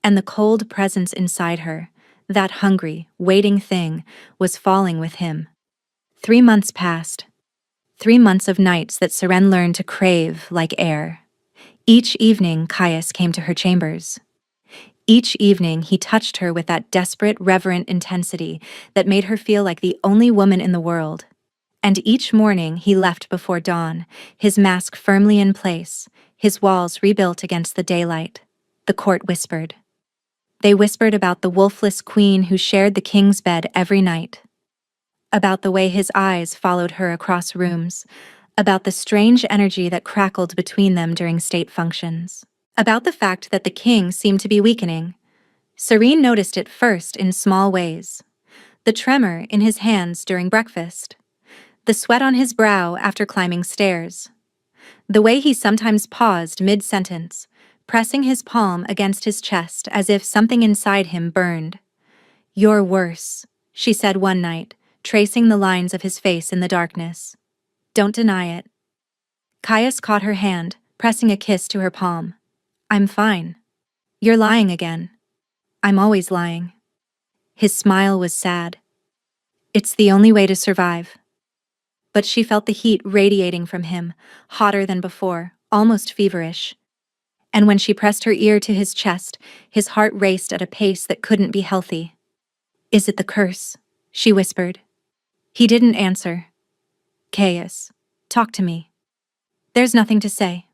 And the cold presence inside her, that hungry, waiting thing, was falling with him. 3 months passed. 3 months of nights that Seren learned to crave like air. Each evening, Caius came to her chambers. Each evening, he touched her with that desperate, reverent intensity that made her feel like the only woman in the world. And each morning, he left before dawn, his mask firmly in place, his walls rebuilt against the daylight. The court whispered. They whispered about the wolfless queen who shared the king's bed every night. About the way his eyes followed her across rooms. About the strange energy that crackled between them during state functions. About the fact that the king seemed to be weakening. Serene noticed it first in small ways. The tremor in his hands during breakfast. The sweat on his brow after climbing stairs. The way he sometimes paused mid-sentence, pressing his palm against his chest as if something inside him burned. "You're worse," she said one night, tracing the lines of his face in the darkness. "Don't deny it." Caius caught her hand, pressing a kiss to her palm. "I'm fine." "You're lying again." "I'm always lying." His smile was sad. "It's the only way to survive." But she felt the heat radiating from him, hotter than before, almost feverish. And when she pressed her ear to his chest, his heart raced at a pace that couldn't be healthy. "Is it the curse?" she whispered. He didn't answer. "Caius, talk to me." "There's nothing to say."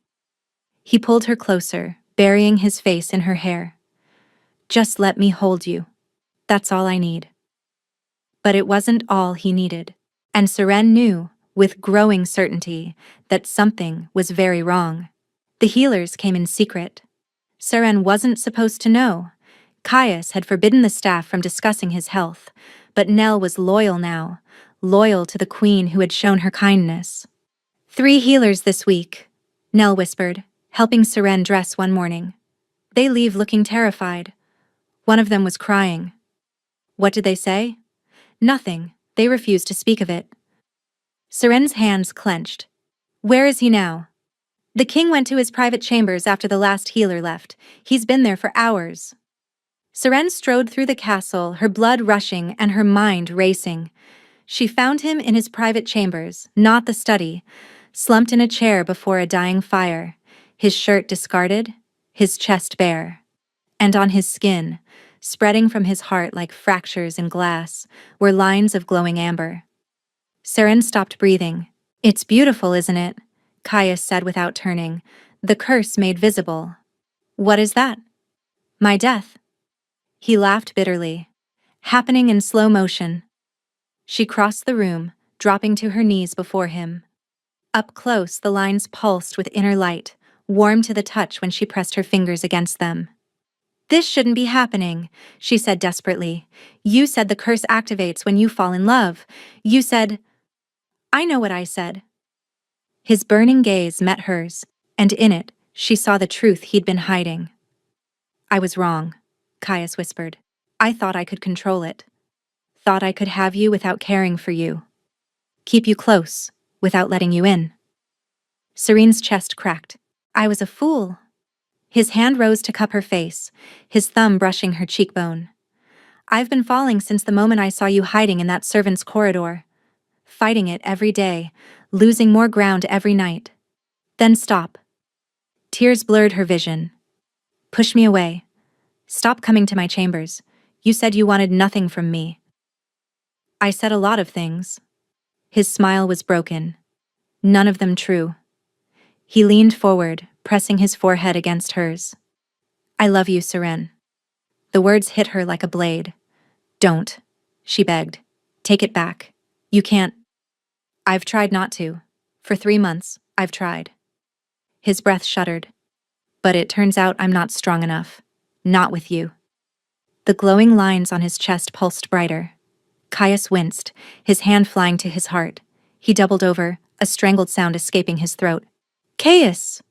He pulled her closer, burying his face in her hair. "Just let me hold you. That's all I need." But it wasn't all he needed. And Seren knew, with growing certainty, that something was very wrong. The healers came in secret. Seren wasn't supposed to know. Caius had forbidden the staff from discussing his health, but Nell was loyal now, loyal to the queen who had shown her kindness. 3 healers this week," Nell whispered, helping Seren dress one morning. "They leave looking terrified." One of them was crying. "What did they say?" "Nothing. They refused to speak of it." Seren's hands clenched. "Where is he now?" "The king went to his private chambers after the last healer left. He's been there for hours." Seren strode through the castle, her blood rushing and her mind racing. She found him in his private chambers, not the study, slumped in a chair before a dying fire, his shirt discarded, his chest bare. And on his skin, spreading from his heart like fractures in glass, were lines of glowing amber. Seren stopped breathing. "It's beautiful, isn't it?" Caius said without turning, the curse made visible. "What is that?" "My death." He laughed bitterly. "Happening in slow motion." She crossed the room, dropping to her knees before him. Up close, the lines pulsed with inner light, warm to the touch when she pressed her fingers against them. This shouldn't be happening, she said desperately. You said the curse activates when you fall in love. You said... I know what I said. His burning gaze met hers, and in it, she saw the truth he'd been hiding. I was wrong, Caius whispered. I thought I could control it. Thought I could have you without caring for you. Keep you close, without letting you in. Serene's chest cracked. I was a fool. His hand rose to cup her face, his thumb brushing her cheekbone. I've been falling since the moment I saw you hiding in that servant's corridor. Fighting it every day, losing more ground every night. Then stop. Tears blurred her vision. Push me away. Stop coming to my chambers. You said you wanted nothing from me. I said a lot of things. His smile was broken. None of them true. He leaned forward, pressing his forehead against hers. I love you, Serene. The words hit her like a blade. Don't, she begged. Take it back. You can't. I've tried not to. For 3 months, I've tried. His breath shuddered. But it turns out I'm not strong enough. Not with you. The glowing lines on his chest pulsed brighter. Caius winced, his hand flying to his heart. He doubled over, a strangled sound escaping his throat. Caius!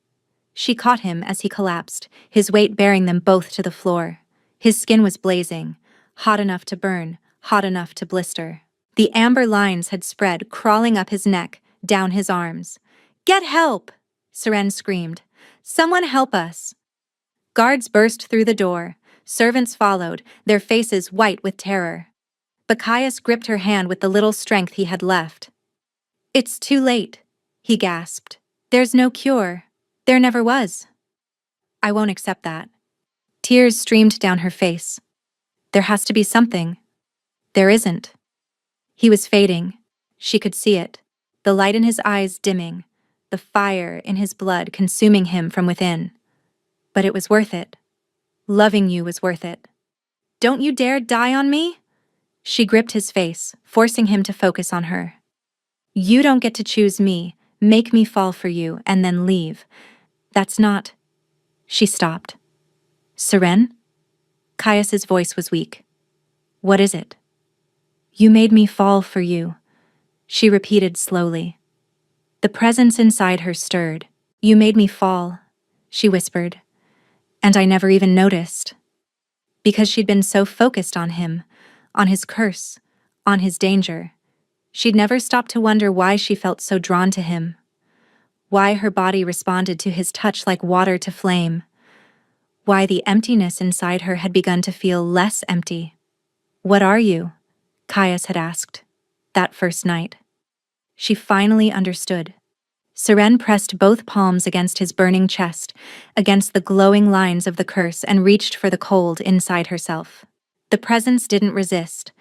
She caught him as he collapsed, his weight bearing them both to the floor. His skin was blazing, hot enough to burn, hot enough to blister. The amber lines had spread, crawling up his neck, down his arms. Get help! Serene screamed. Someone help us! Guards burst through the door. Servants followed, their faces white with terror. But Caius gripped her hand with the little strength he had left. It's too late, he gasped. There's no cure. There never was. I won't accept that. Tears streamed down her face. There has to be something. There isn't. He was fading. She could see it. The light in his eyes dimming. The fire in his blood consuming him from within. But it was worth it. Loving you was worth it. Don't you dare die on me? She gripped his face, forcing him to focus on her. You don't get to choose me, make me fall for you, and then leave. That's not... She stopped. Serene? Caius's voice was weak. What is it? You made me fall for you, she repeated slowly. The presence inside her stirred. You made me fall, she whispered. And I never even noticed. Because she'd been so focused on him, on his curse, on his danger. She'd never stopped to wonder why she felt so drawn to him. Why her body responded to his touch like water to flame. Why the emptiness inside her had begun to feel less empty. What are you? Caius had asked, that first night. She finally understood. Serene pressed both palms against his burning chest, against the glowing lines of the curse, and reached for the cold inside herself. The presence didn't resist.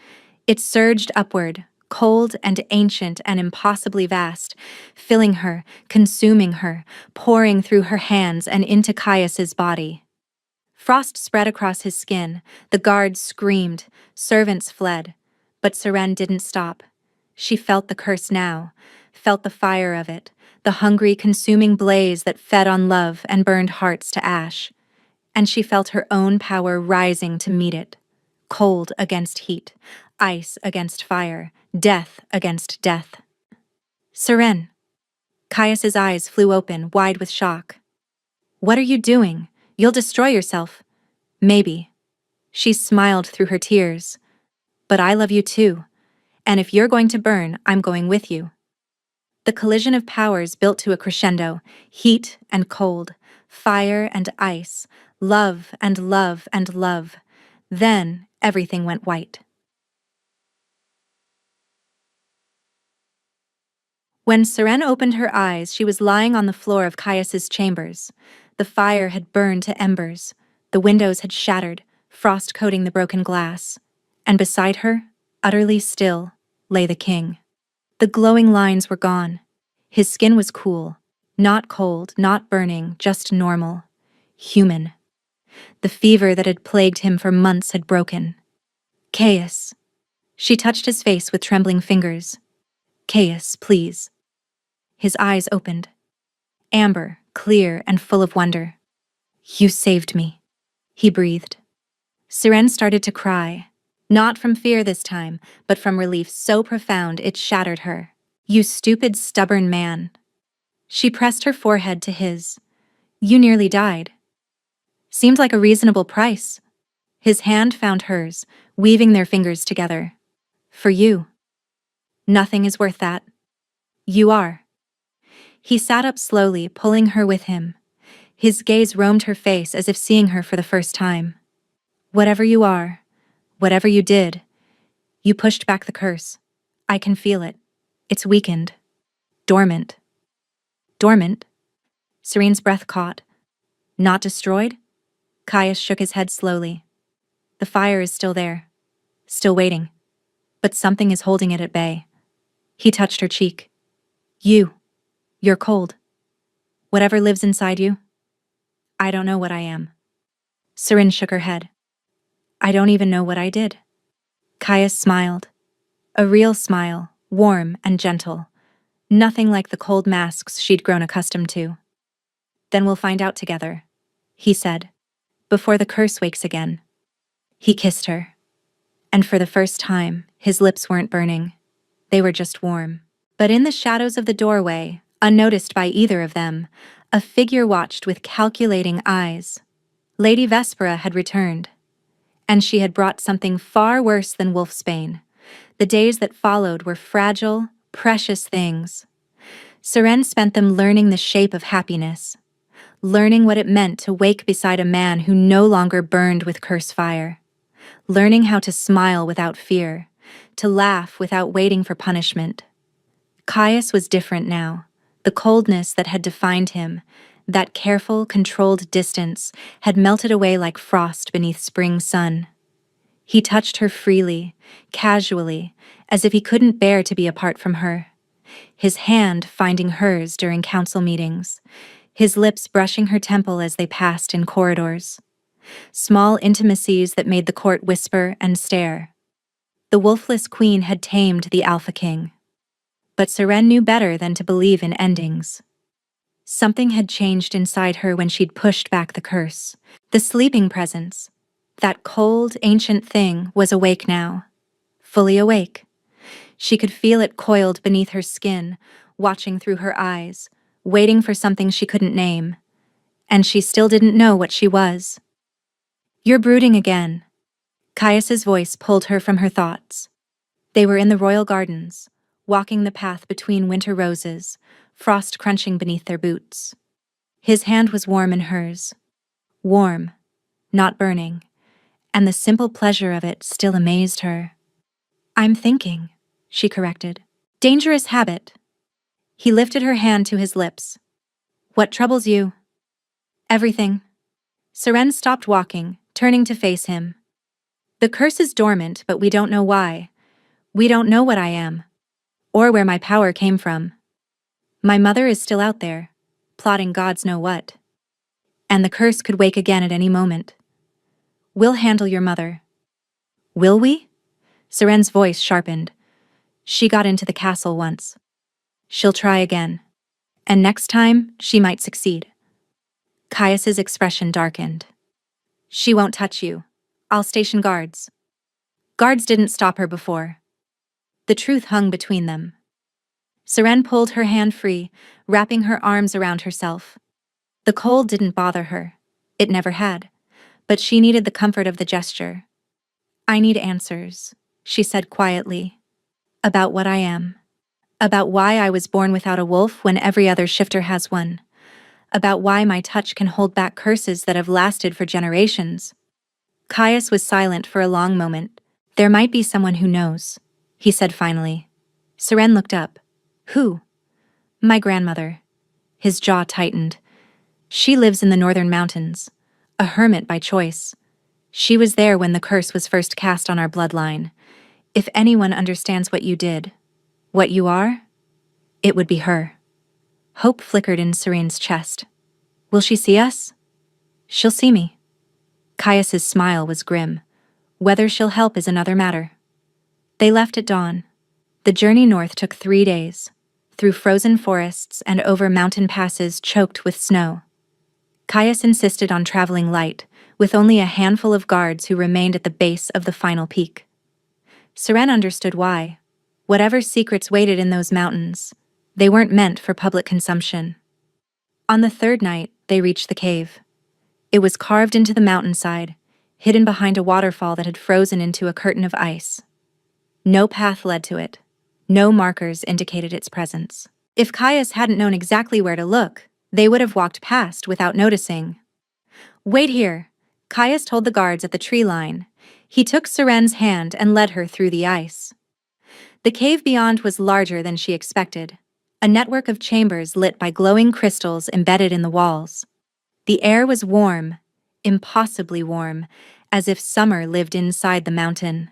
It surged upward, cold and ancient and impossibly vast, filling her, consuming her, pouring through her hands and into Caius's body. Frost spread across his skin, the guards screamed, servants fled, but Serene didn't stop. She felt the curse now, felt the fire of it, the hungry, consuming blaze that fed on love and burned hearts to ash. And she felt her own power rising to meet it. Cold against heat, ice against fire, death against death. Serene. Caius's eyes flew open, wide with shock. What are you doing? You'll destroy yourself. Maybe. She smiled through her tears. But I love you too. And if you're going to burn, I'm going with you. The collision of powers built to a crescendo, heat and cold, fire and ice, love and love and love. Then everything went white. When Serene opened her eyes, she was lying on the floor of Caius's chambers. The fire had burned to embers. The windows had shattered, frost coating the broken glass. And beside her, utterly still, lay the king. The glowing lines were gone. His skin was cool, not cold, not burning, just normal. Human. The fever that had plagued him for months had broken. Caius. She touched his face with trembling fingers. Caius, please. His eyes opened. Amber, clear, and full of wonder. You saved me, he breathed. Seren started to cry. Not from fear this time, but from relief so profound it shattered her. You stupid, stubborn man. She pressed her forehead to his. You nearly died. Seemed like a reasonable price. His hand found hers, weaving their fingers together. For you. Nothing is worth that. You are. He sat up slowly, pulling her with him. His gaze roamed her face as if seeing her for the first time. Whatever you are, whatever you did, you pushed back the curse. I can feel it. It's weakened. Dormant. Dormant? Serene's breath caught. Not destroyed? Caius shook his head slowly. The fire is still there. Still waiting. But something is holding it at bay. He touched her cheek. You're cold. Whatever lives inside you, I don't know what I am. Serene shook her head. I don't even know what I did. Caius smiled. A real smile, warm and gentle. Nothing like the cold masks she'd grown accustomed to. Then we'll find out together, he said, before the curse wakes again. He kissed her. And for the first time, his lips weren't burning. They were just warm. But in the shadows of the doorway, unnoticed by either of them, a figure watched with calculating eyes. Lady Vespera had returned. And she had brought something far worse than wolfsbane. The days that followed were fragile, precious things. Seren spent them learning the shape of happiness, learning what it meant to wake beside a man who no longer burned with curse fire, learning how to smile without fear, to laugh without waiting for punishment. Caius was different now. The coldness that had defined him, that careful, controlled distance, had melted away like frost beneath spring sun. He touched her freely, casually, as if he couldn't bear to be apart from her. His hand finding hers during council meetings, his lips brushing her temple as they passed in corridors. Small intimacies that made the court whisper and stare. The wolfless queen had tamed the Alpha King. But Seren knew better than to believe in endings. Something had changed inside her when she'd pushed back the curse. The sleeping presence, that cold, ancient thing, was awake now. Fully awake. She could feel it coiled beneath her skin, watching through her eyes, waiting for something she couldn't name. And she still didn't know what she was. You're brooding again. Caius's voice pulled her from her thoughts. They were in the royal gardens, walking the path between winter roses, frost crunching beneath their boots. His hand was warm in hers. Warm, not burning, and the simple pleasure of it still amazed her. I'm thinking, she corrected. Dangerous habit. He lifted her hand to his lips. What troubles you? Everything. Seren stopped walking, turning to face him. The curse is dormant, but we don't know why. We don't know what I am, or where my power came from. My mother is still out there, plotting gods know what. And the curse could wake again at any moment. We'll handle your mother. Will we? Seren's voice sharpened. She got into the castle once. She'll try again. And next time, she might succeed. Caius's expression darkened. She won't touch you. I'll station guards. Guards didn't stop her before. The truth hung between them. Seren pulled her hand free, wrapping her arms around herself. The cold didn't bother her. It never had. But she needed the comfort of the gesture. I need answers, she said quietly. About what I am. About why I was born without a wolf when every other shifter has one. About why my touch can hold back curses that have lasted for generations. Caius was silent for a long moment. There might be someone who knows, he said finally. Seren looked up. Who? My grandmother. His jaw tightened. She lives in the northern mountains, a hermit by choice. She was there when the curse was first cast on our bloodline. If anyone understands what you did, what you are, it would be her. Hope flickered in Serene's chest. Will she see us? She'll see me. Caius's smile was grim. Whether she'll help is another matter. They left at dawn. The journey north took 3 days, through frozen forests and over mountain passes choked with snow. Caius insisted on traveling light, with only a handful of guards who remained at the base of the final peak. Seren understood why. Whatever secrets waited in those mountains, they weren't meant for public consumption. On the third night, they reached the cave. It was carved into the mountainside, hidden behind a waterfall that had frozen into a curtain of ice. No path led to it. No markers indicated its presence. If Caius hadn't known exactly where to look, they would have walked past without noticing. "Wait here," Caius told the guards at the tree line. He took Seren's hand and led her through the ice. The cave beyond was larger than she expected, a network of chambers lit by glowing crystals embedded in the walls. The air was warm, impossibly warm, as if summer lived inside the mountain.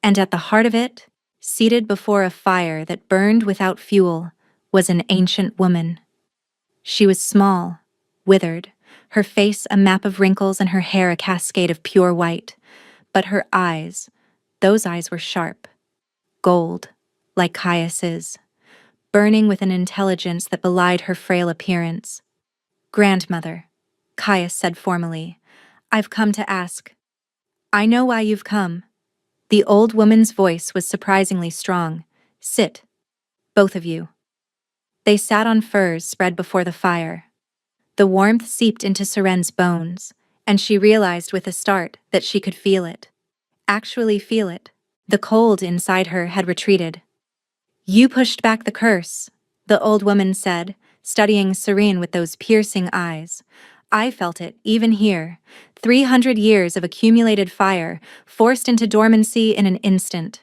And at the heart of it, seated before a fire that burned without fuel, was an ancient woman. She was small, withered, her face a map of wrinkles and her hair a cascade of pure white. But her eyes, those eyes were sharp, gold, like Caius's, burning with an intelligence that belied her frail appearance. "Grandmother," Caius said formally, "I've come to ask." "I know why you've come." The old woman's voice was surprisingly strong. "Sit, both of you." They sat on furs spread before the fire. The warmth seeped into Seren's bones, and she realized with a start that she could feel it. Actually feel it. The cold inside her had retreated. "You pushed back the curse," the old woman said, studying Serene with those piercing eyes. "I felt it, even here. 300 years of accumulated fire, forced into dormancy in an instant."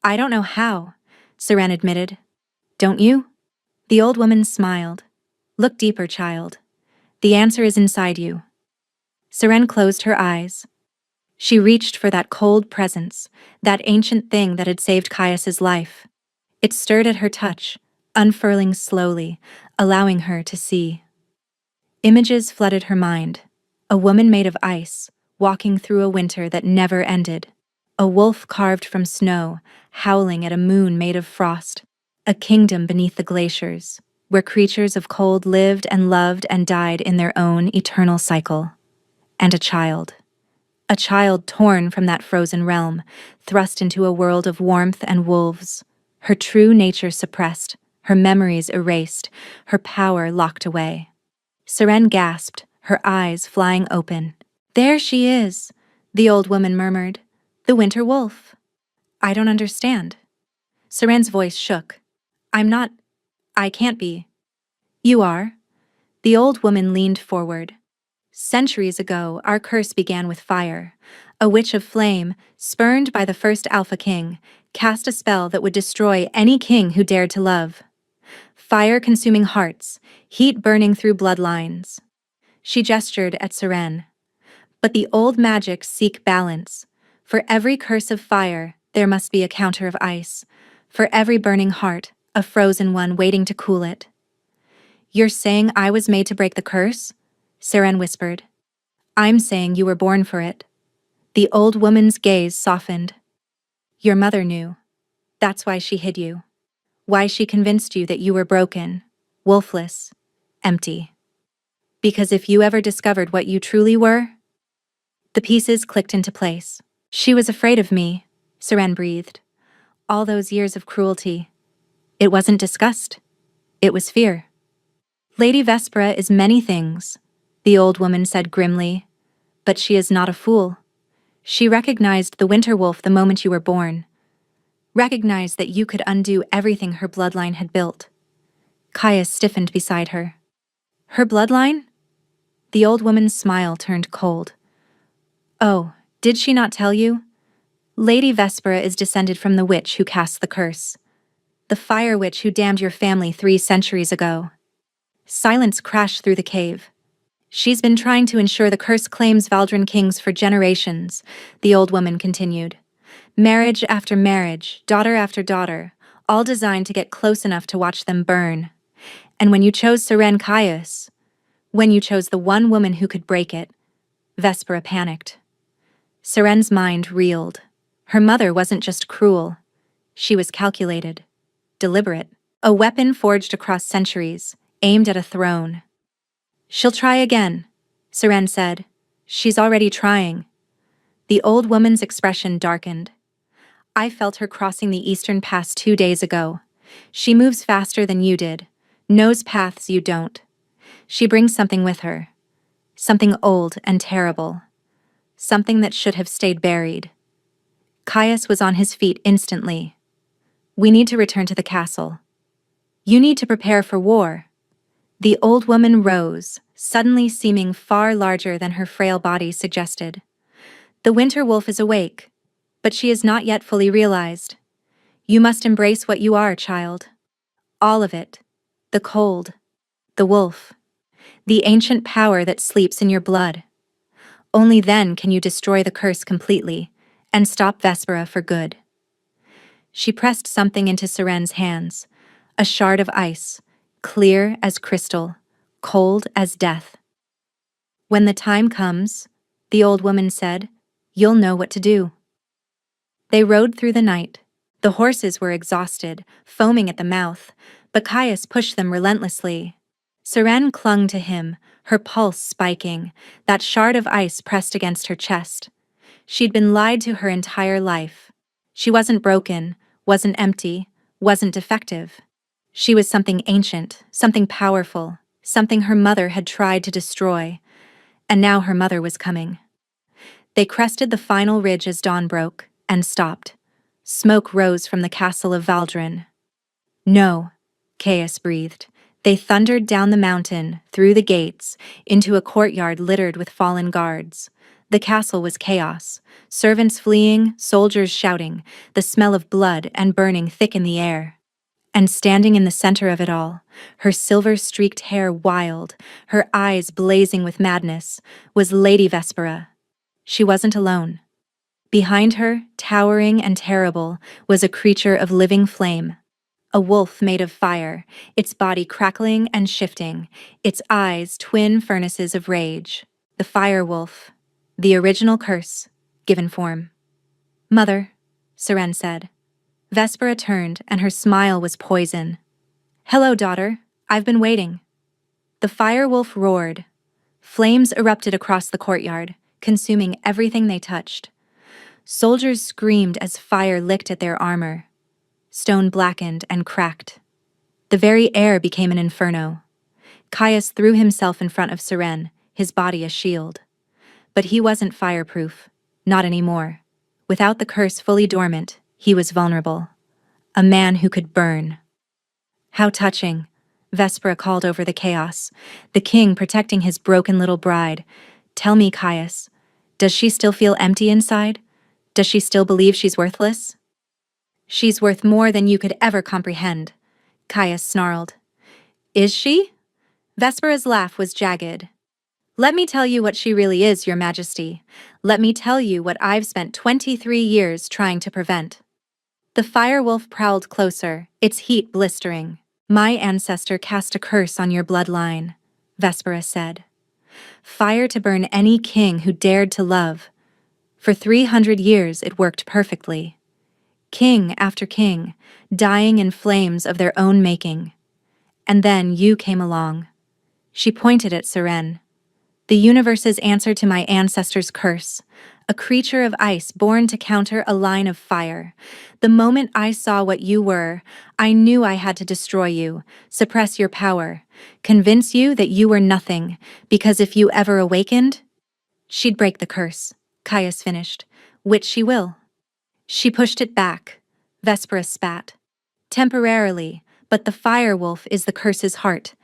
"I don't know how," Seren admitted. "Don't you?" The old woman smiled. "Look deeper, child. The answer is inside you." Seren closed her eyes. She reached for that cold presence, that ancient thing that had saved Caius's life. It stirred at her touch, unfurling slowly, allowing her to see. Images flooded her mind. A woman made of ice, walking through a winter that never ended. A wolf carved from snow, howling at a moon made of frost. A kingdom beneath the glaciers, where creatures of cold lived and loved and died in their own eternal cycle. And a child. A child torn from that frozen realm, thrust into a world of warmth and wolves. Her true nature suppressed, her memories erased, her power locked away. Seren gasped, her eyes flying open. "There she is," the old woman murmured. "The winter wolf." "I don't understand." Seren's voice shook. I can't be." "You are." The old woman leaned forward. "Centuries ago, our curse began with fire. A witch of flame, spurned by the first Alpha King, cast a spell that would destroy any king who dared to love. Fire consuming hearts, heat burning through bloodlines." She gestured at Seren. "But the old magics seek balance. For every curse of fire, there must be a counter of ice. For every burning heart, a frozen one waiting to cool it." "You're saying I was made to break the curse?" Seren whispered. "I'm saying you were born for it." The old woman's gaze softened. "Your mother knew. That's why she hid you. Why she convinced you that you were broken, wolfless, empty. Because if you ever discovered what you truly were..." The pieces clicked into place. "She was afraid of me," Seren breathed. "All those years of cruelty. It wasn't discussed. It was fear." "Lady Vespera is many things," the old woman said grimly. "But she is not a fool. She recognized the winter wolf the moment you were born. Recognized that you could undo everything her bloodline had built." Caius stiffened beside her. "Her bloodline?" The old woman's smile turned cold. "Oh, did she not tell you? Lady Vespera is descended from the witch who cast the curse. The fire witch who damned your family 3 centuries ago." Silence crashed through the cave. "She's been trying to ensure the curse claims Valdren kings for generations," the old woman continued. "Marriage after marriage, daughter after daughter, all designed to get close enough to watch them burn. And when you chose Seren Caius, when you chose the one woman who could break it, Vespera panicked." Seren's mind reeled. Her mother wasn't just cruel. She was calculated, deliberate. A weapon forged across centuries, aimed at a throne. "She'll try again," Seren said. She's already trying. The old woman's expression darkened. I felt her crossing the eastern pass 2 days ago. She moves faster than you did, knows paths you don't. She brings something with her. Something old and terrible. Something that should have stayed buried. Caius was on his feet instantly. We need to return to the castle. You need to prepare for war. The old woman rose, suddenly seeming far larger than her frail body suggested. The winter wolf is awake, but she is not yet fully realized. You must embrace what you are, child. All of it. The cold. The wolf. The ancient power that sleeps in your blood. Only then can you destroy the curse completely and stop Vespera for good. She pressed something into Seren's hands, a shard of ice, clear as crystal, cold as death. When the time comes, the old woman said, you'll know what to do. They rode through the night. The horses were exhausted, foaming at the mouth, but Caius pushed them relentlessly. Seren clung to him, her pulse spiking, that shard of ice pressed against her chest. She'd been lied to her entire life. She wasn't broken, wasn't empty, wasn't defective. She was something ancient, something powerful, something her mother had tried to destroy, and now her mother was coming. They crested the final ridge as dawn broke, and stopped. Smoke rose from the castle of Valdrin. No, Caius breathed. They thundered down the mountain, through the gates, into a courtyard littered with fallen guards. The castle was chaos. Servants fleeing, soldiers shouting, the smell of blood and burning thick in the air. And standing in the center of it all, her silver-streaked hair wild, her eyes blazing with madness, was Lady Vespera. She wasn't alone. Behind her, towering and terrible, was a creature of living flame. A wolf made of fire, its body crackling and shifting, its eyes twin furnaces of rage. The fire wolf. The original curse, given form. Mother, Seren said. Vespera turned, and her smile was poison. Hello, daughter. I've been waiting. The fire wolf roared. Flames erupted across the courtyard, consuming everything they touched. Soldiers screamed as fire licked at their armor. Stone blackened and cracked. The very air became an inferno. Caius threw himself in front of Seren, his body a shield. But he wasn't fireproof, not anymore. Without the curse fully dormant, he was vulnerable. A man who could burn. How touching, Vespera called over the chaos, the king protecting his broken little bride. Tell me, Caius, does she still feel empty inside? Does she still believe she's worthless? She's worth more than you could ever comprehend, Caius snarled. Is she? Vespera's laugh was jagged. Let me tell you what she really is, Your Majesty. Let me tell you what I've spent 23 years trying to prevent. The firewolf prowled closer, its heat blistering. My ancestor cast a curse on your bloodline, Vespera said. Fire to burn any king who dared to love. For 300 years it worked perfectly. King after king, dying in flames of their own making. And then you came along. She pointed at Seren. The universe's answer to my ancestor's curse, a creature of ice born to counter a line of fire. The moment I saw what you were, I knew I had to destroy you, suppress your power, convince you that you were nothing, because if you ever awakened, she'd break the curse, Caius finished, which she will. She pushed it back. Vespera spat. Temporarily, but the firewolf is the curse's heart,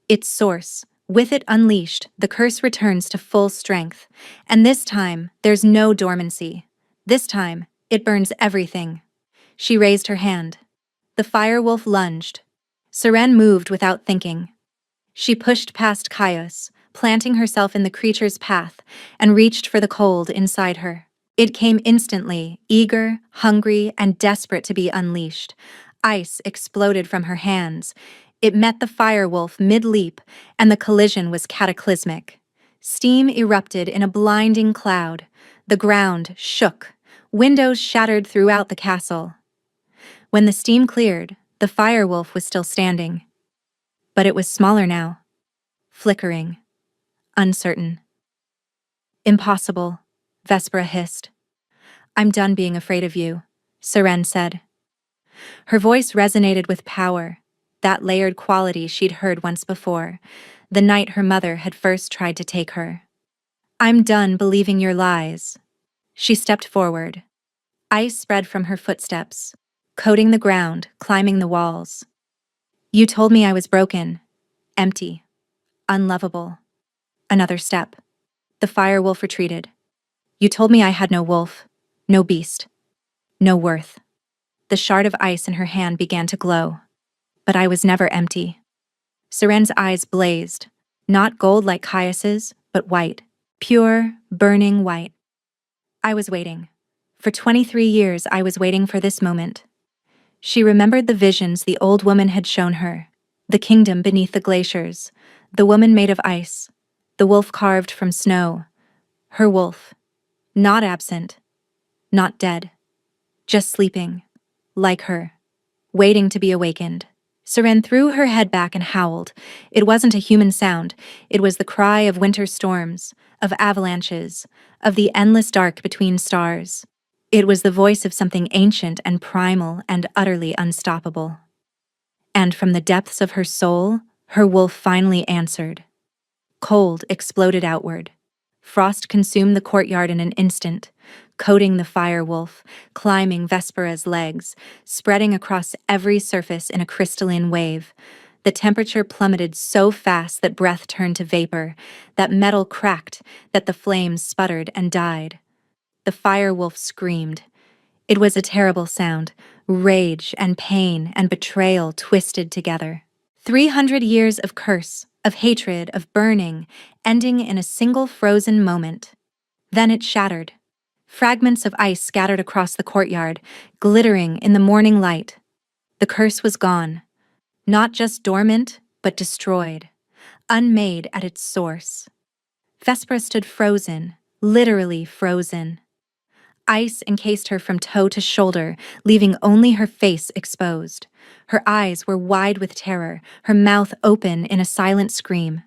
its source. With it unleashed, the curse returns to full strength. And this time, there's no dormancy. This time, it burns everything. She raised her hand. The firewolf lunged. Seren moved without thinking. She pushed past Caius, planting herself in the creature's path, and reached for the cold inside her. It came instantly, eager, hungry, and desperate to be unleashed. Ice exploded from her hands. It met the firewolf mid-leap, and the collision was cataclysmic. Steam erupted in a blinding cloud. The ground shook. Windows shattered throughout the castle. When the steam cleared, the firewolf was still standing. But it was smaller now. Flickering. Uncertain. Impossible, Vespera hissed. I'm done being afraid of you, Seren said. Her voice resonated with power, that layered quality she'd heard once before, the night her mother had first tried to take her. I'm done believing your lies. She stepped forward. Ice spread from her footsteps, coating the ground, climbing the walls. You told me I was broken, empty, unlovable. Another step. The fire wolf retreated. You told me I had no wolf, no beast, no worth. The shard of ice in her hand began to glow. But I was never empty. Seren's eyes blazed, not gold like Caius's, but white, pure, burning white. I was waiting. For 23 years I was waiting for this moment. She remembered the visions the old woman had shown her, the kingdom beneath the glaciers, the woman made of ice, the wolf carved from snow. Her wolf, not absent, not dead, just sleeping, like her, waiting to be awakened. Seren threw her head back and howled. It wasn't a human sound. It was the cry of winter storms, of avalanches, of the endless dark between stars. It was the voice of something ancient and primal and utterly unstoppable. And from the depths of her soul, her wolf finally answered. Cold exploded outward. Frost consumed the courtyard in an instant, coating the fire wolf, climbing Vespera's legs, spreading across every surface in a crystalline wave. The temperature plummeted so fast that breath turned to vapor, that metal cracked, that the flames sputtered and died. The fire wolf screamed. It was a terrible sound, rage and pain and betrayal twisted together. 300 years of curse, of hatred, of burning, ending in a single frozen moment. Then it shattered. Fragments of ice scattered across the courtyard, glittering in the morning light. The curse was gone. Not just dormant, but destroyed. Unmade at its source. Vespera stood frozen, literally frozen. Ice encased her from toe to shoulder, leaving only her face exposed. Her eyes were wide with terror, her mouth open in a silent scream.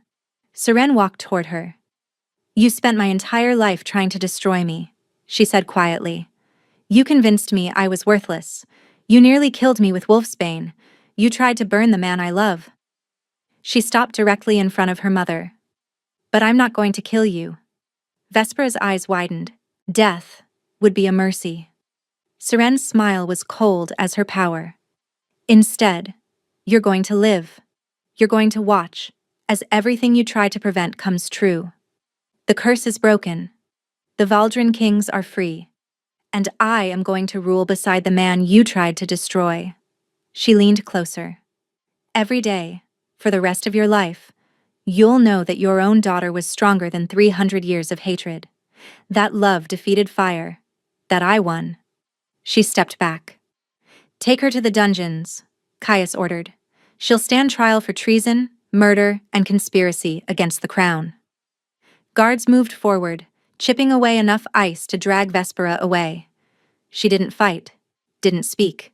Seren walked toward her. You spent my entire life trying to destroy me, she said quietly. You convinced me I was worthless. You nearly killed me with Wolfsbane. You tried to burn the man I love. She stopped directly in front of her mother. But I'm not going to kill you. Vespera's eyes widened. Death would be a mercy. Seren's smile was cold as her power. Instead, you're going to live. You're going to watch, as everything you tried to prevent comes true. The curse is broken. The Valdrin kings are free. And I am going to rule beside the man you tried to destroy. She leaned closer. Every day, for the rest of your life, you'll know that your own daughter was stronger than 300 years of hatred. That love defeated fire. That I won. She stepped back. Take her to the dungeons, Caius ordered. She'll stand trial for treason, murder, and conspiracy against the crown. Guards moved forward, chipping away enough ice to drag Vespera away. She didn't fight, didn't speak.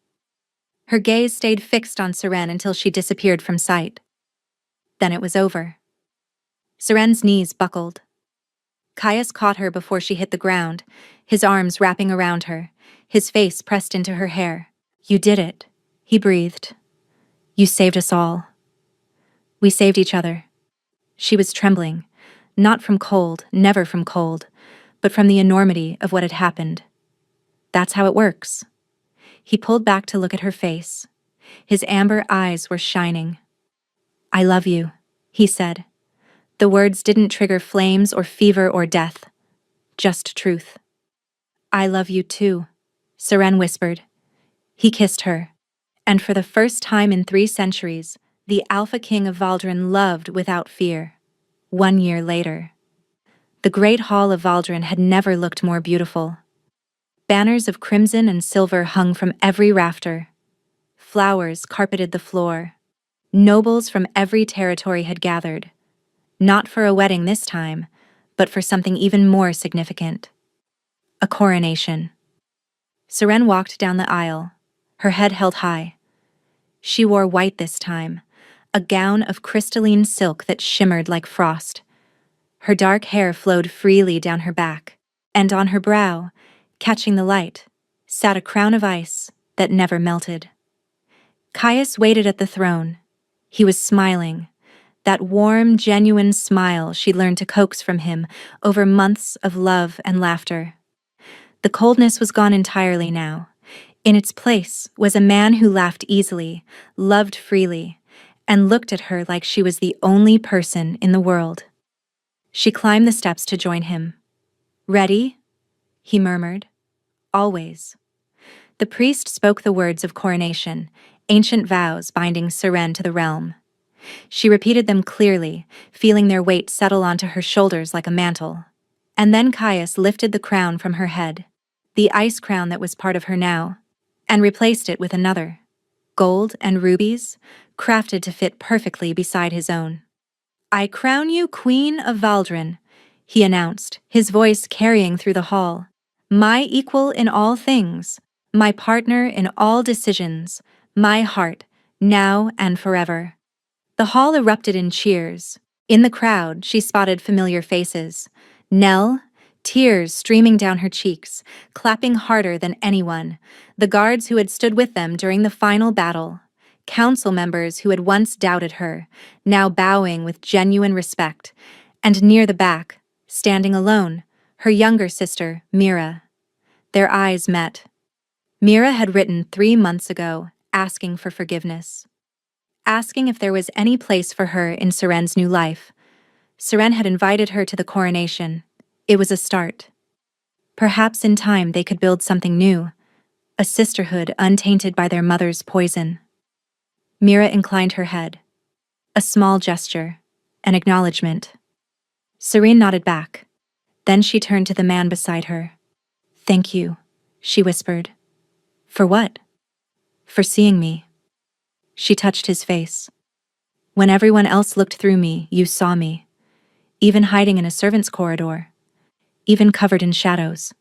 Her gaze stayed fixed on Seren until she disappeared from sight. Then it was over. Seren's knees buckled. Caius caught her before she hit the ground, his arms wrapping around her, his face pressed into her hair. You did it, he breathed. You saved us all. We saved each other. She was trembling, not from cold, never from cold, but from the enormity of what had happened. That's how it works. He pulled back to look at her face. His amber eyes were shining. I love you, he said. The words didn't trigger flames or fever or death, just truth. I love you too, Seren whispered. He kissed her, and for the first time in 3 centuries, the Alpha King of Valdrin loved without fear. 1 year later. The Great Hall of Valdrin had never looked more beautiful. Banners of crimson and silver hung from every rafter. Flowers carpeted the floor. Nobles from every territory had gathered. Not for a wedding this time, but for something even more significant. A coronation. Seren walked down the aisle, her head held high. She wore white this time, a gown of crystalline silk that shimmered like frost. Her dark hair flowed freely down her back, and on her brow, catching the light, sat a crown of ice that never melted. Caius waited at the throne. He was smiling, that warm, genuine smile she'd learned to coax from him over months of love and laughter. The coldness was gone entirely now. In its place was a man who laughed easily, loved freely, and looked at her like she was the only person in the world. She climbed the steps to join him. "Ready?" he murmured. "Always." The priest spoke the words of coronation, ancient vows binding Seren to the realm. She repeated them clearly, feeling their weight settle onto her shoulders like a mantle. And then Caius lifted the crown from her head, the ice crown that was part of her now, and replaced it with another, gold and rubies, crafted to fit perfectly beside his own. "I crown you Queen of Valdren," he announced, his voice carrying through the hall. "My equal in all things, my partner in all decisions, my heart, now and forever." The hall erupted in cheers. In the crowd, she spotted familiar faces. Nell, tears streaming down her cheeks, clapping harder than anyone, the guards who had stood with them during the final battle, council members who had once doubted her, now bowing with genuine respect, and near the back, standing alone, her younger sister, Mira. Their eyes met. Mira had written 3 months ago, asking for forgiveness, asking if there was any place for her in Seren's new life. Seren had invited her to the coronation. It was a start. Perhaps in time they could build something new, a sisterhood untainted by their mother's poison. Mira inclined her head. A small gesture, an acknowledgement. Serene nodded back. Then she turned to the man beside her. "Thank you," she whispered. "For what?" "For seeing me." She touched his face. "When everyone else looked through me, you saw me. Even hiding in a servant's corridor. Even covered in shadows."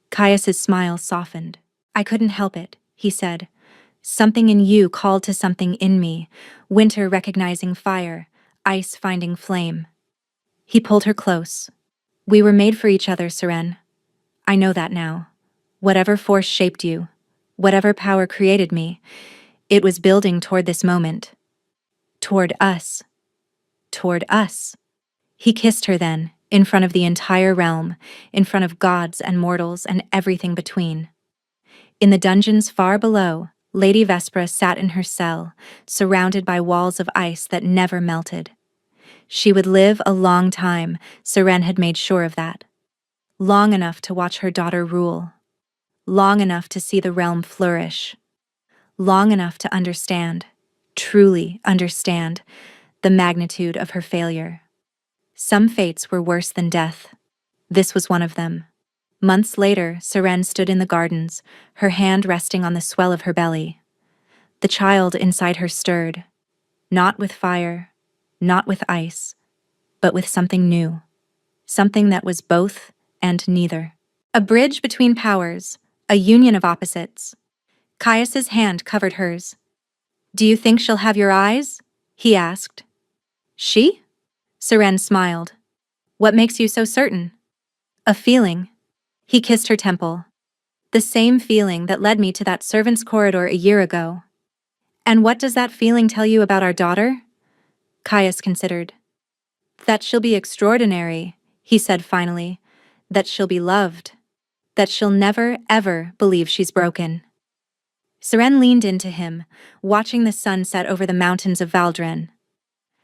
Caius's smile softened. "I couldn't help it," he said. "Something in you called to something in me, winter recognizing fire, ice finding flame." He pulled her close. "We were made for each other, Seren. I know that now. Whatever force shaped you, whatever power created me, it was building toward this moment. Toward us. Toward us." He kissed her then, in front of the entire realm, in front of gods and mortals and everything between. In the dungeons far below, Lady Vespra sat in her cell, surrounded by walls of ice that never melted. She would live a long time, Seren had made sure of that. Long enough to watch her daughter rule. Long enough to see the realm flourish. Long enough to understand, truly understand, the magnitude of her failure. Some fates were worse than death. This was one of them. Months later, Seren stood in the gardens, her hand resting on the swell of her belly. The child inside her stirred, not with fire, not with ice, but with something new. Something that was both and neither. A bridge between powers, a union of opposites. Caius's hand covered hers. "Do you think she'll have your eyes?" he asked. "She?" Seren smiled. "What makes you so certain?" "A feeling." He kissed her temple. "The same feeling that led me to that servant's corridor a year ago." "And what does that feeling tell you about our daughter?" Caius considered. "That she'll be extraordinary," he said finally. "That she'll be loved. That she'll never, ever believe she's broken." Seren leaned into him, watching the sun set over the mountains of Valdren.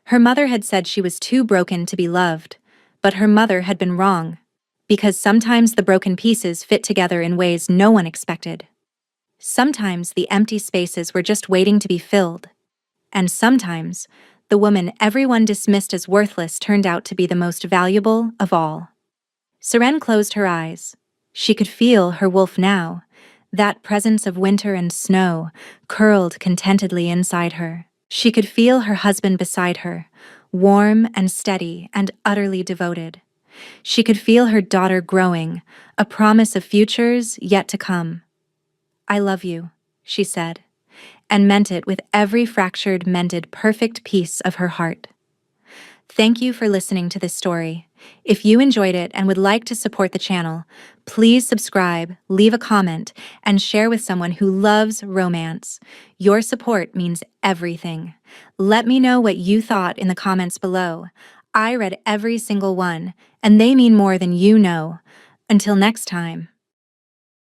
Her mother had said she was too broken to be loved, but her mother had been wrong, because sometimes the broken pieces fit together in ways no one expected. Sometimes the empty spaces were just waiting to be filled, and sometimes the woman everyone dismissed as worthless turned out to be the most valuable of all. Seren closed her eyes. She could feel her wolf now, that presence of winter and snow, curled contentedly inside her. She could feel her husband beside her, warm and steady and utterly devoted. She could feel her daughter growing, a promise of futures yet to come. "I love you," she said, and meant it with every fractured, mended, perfect piece of her heart. Thank you for listening to this story. If you enjoyed it and would like to support the channel, please subscribe, leave a comment, and share with someone who loves romance. Your support means everything. Let me know what you thought in the comments below. I read every single one, and they mean more than you know. Until next time.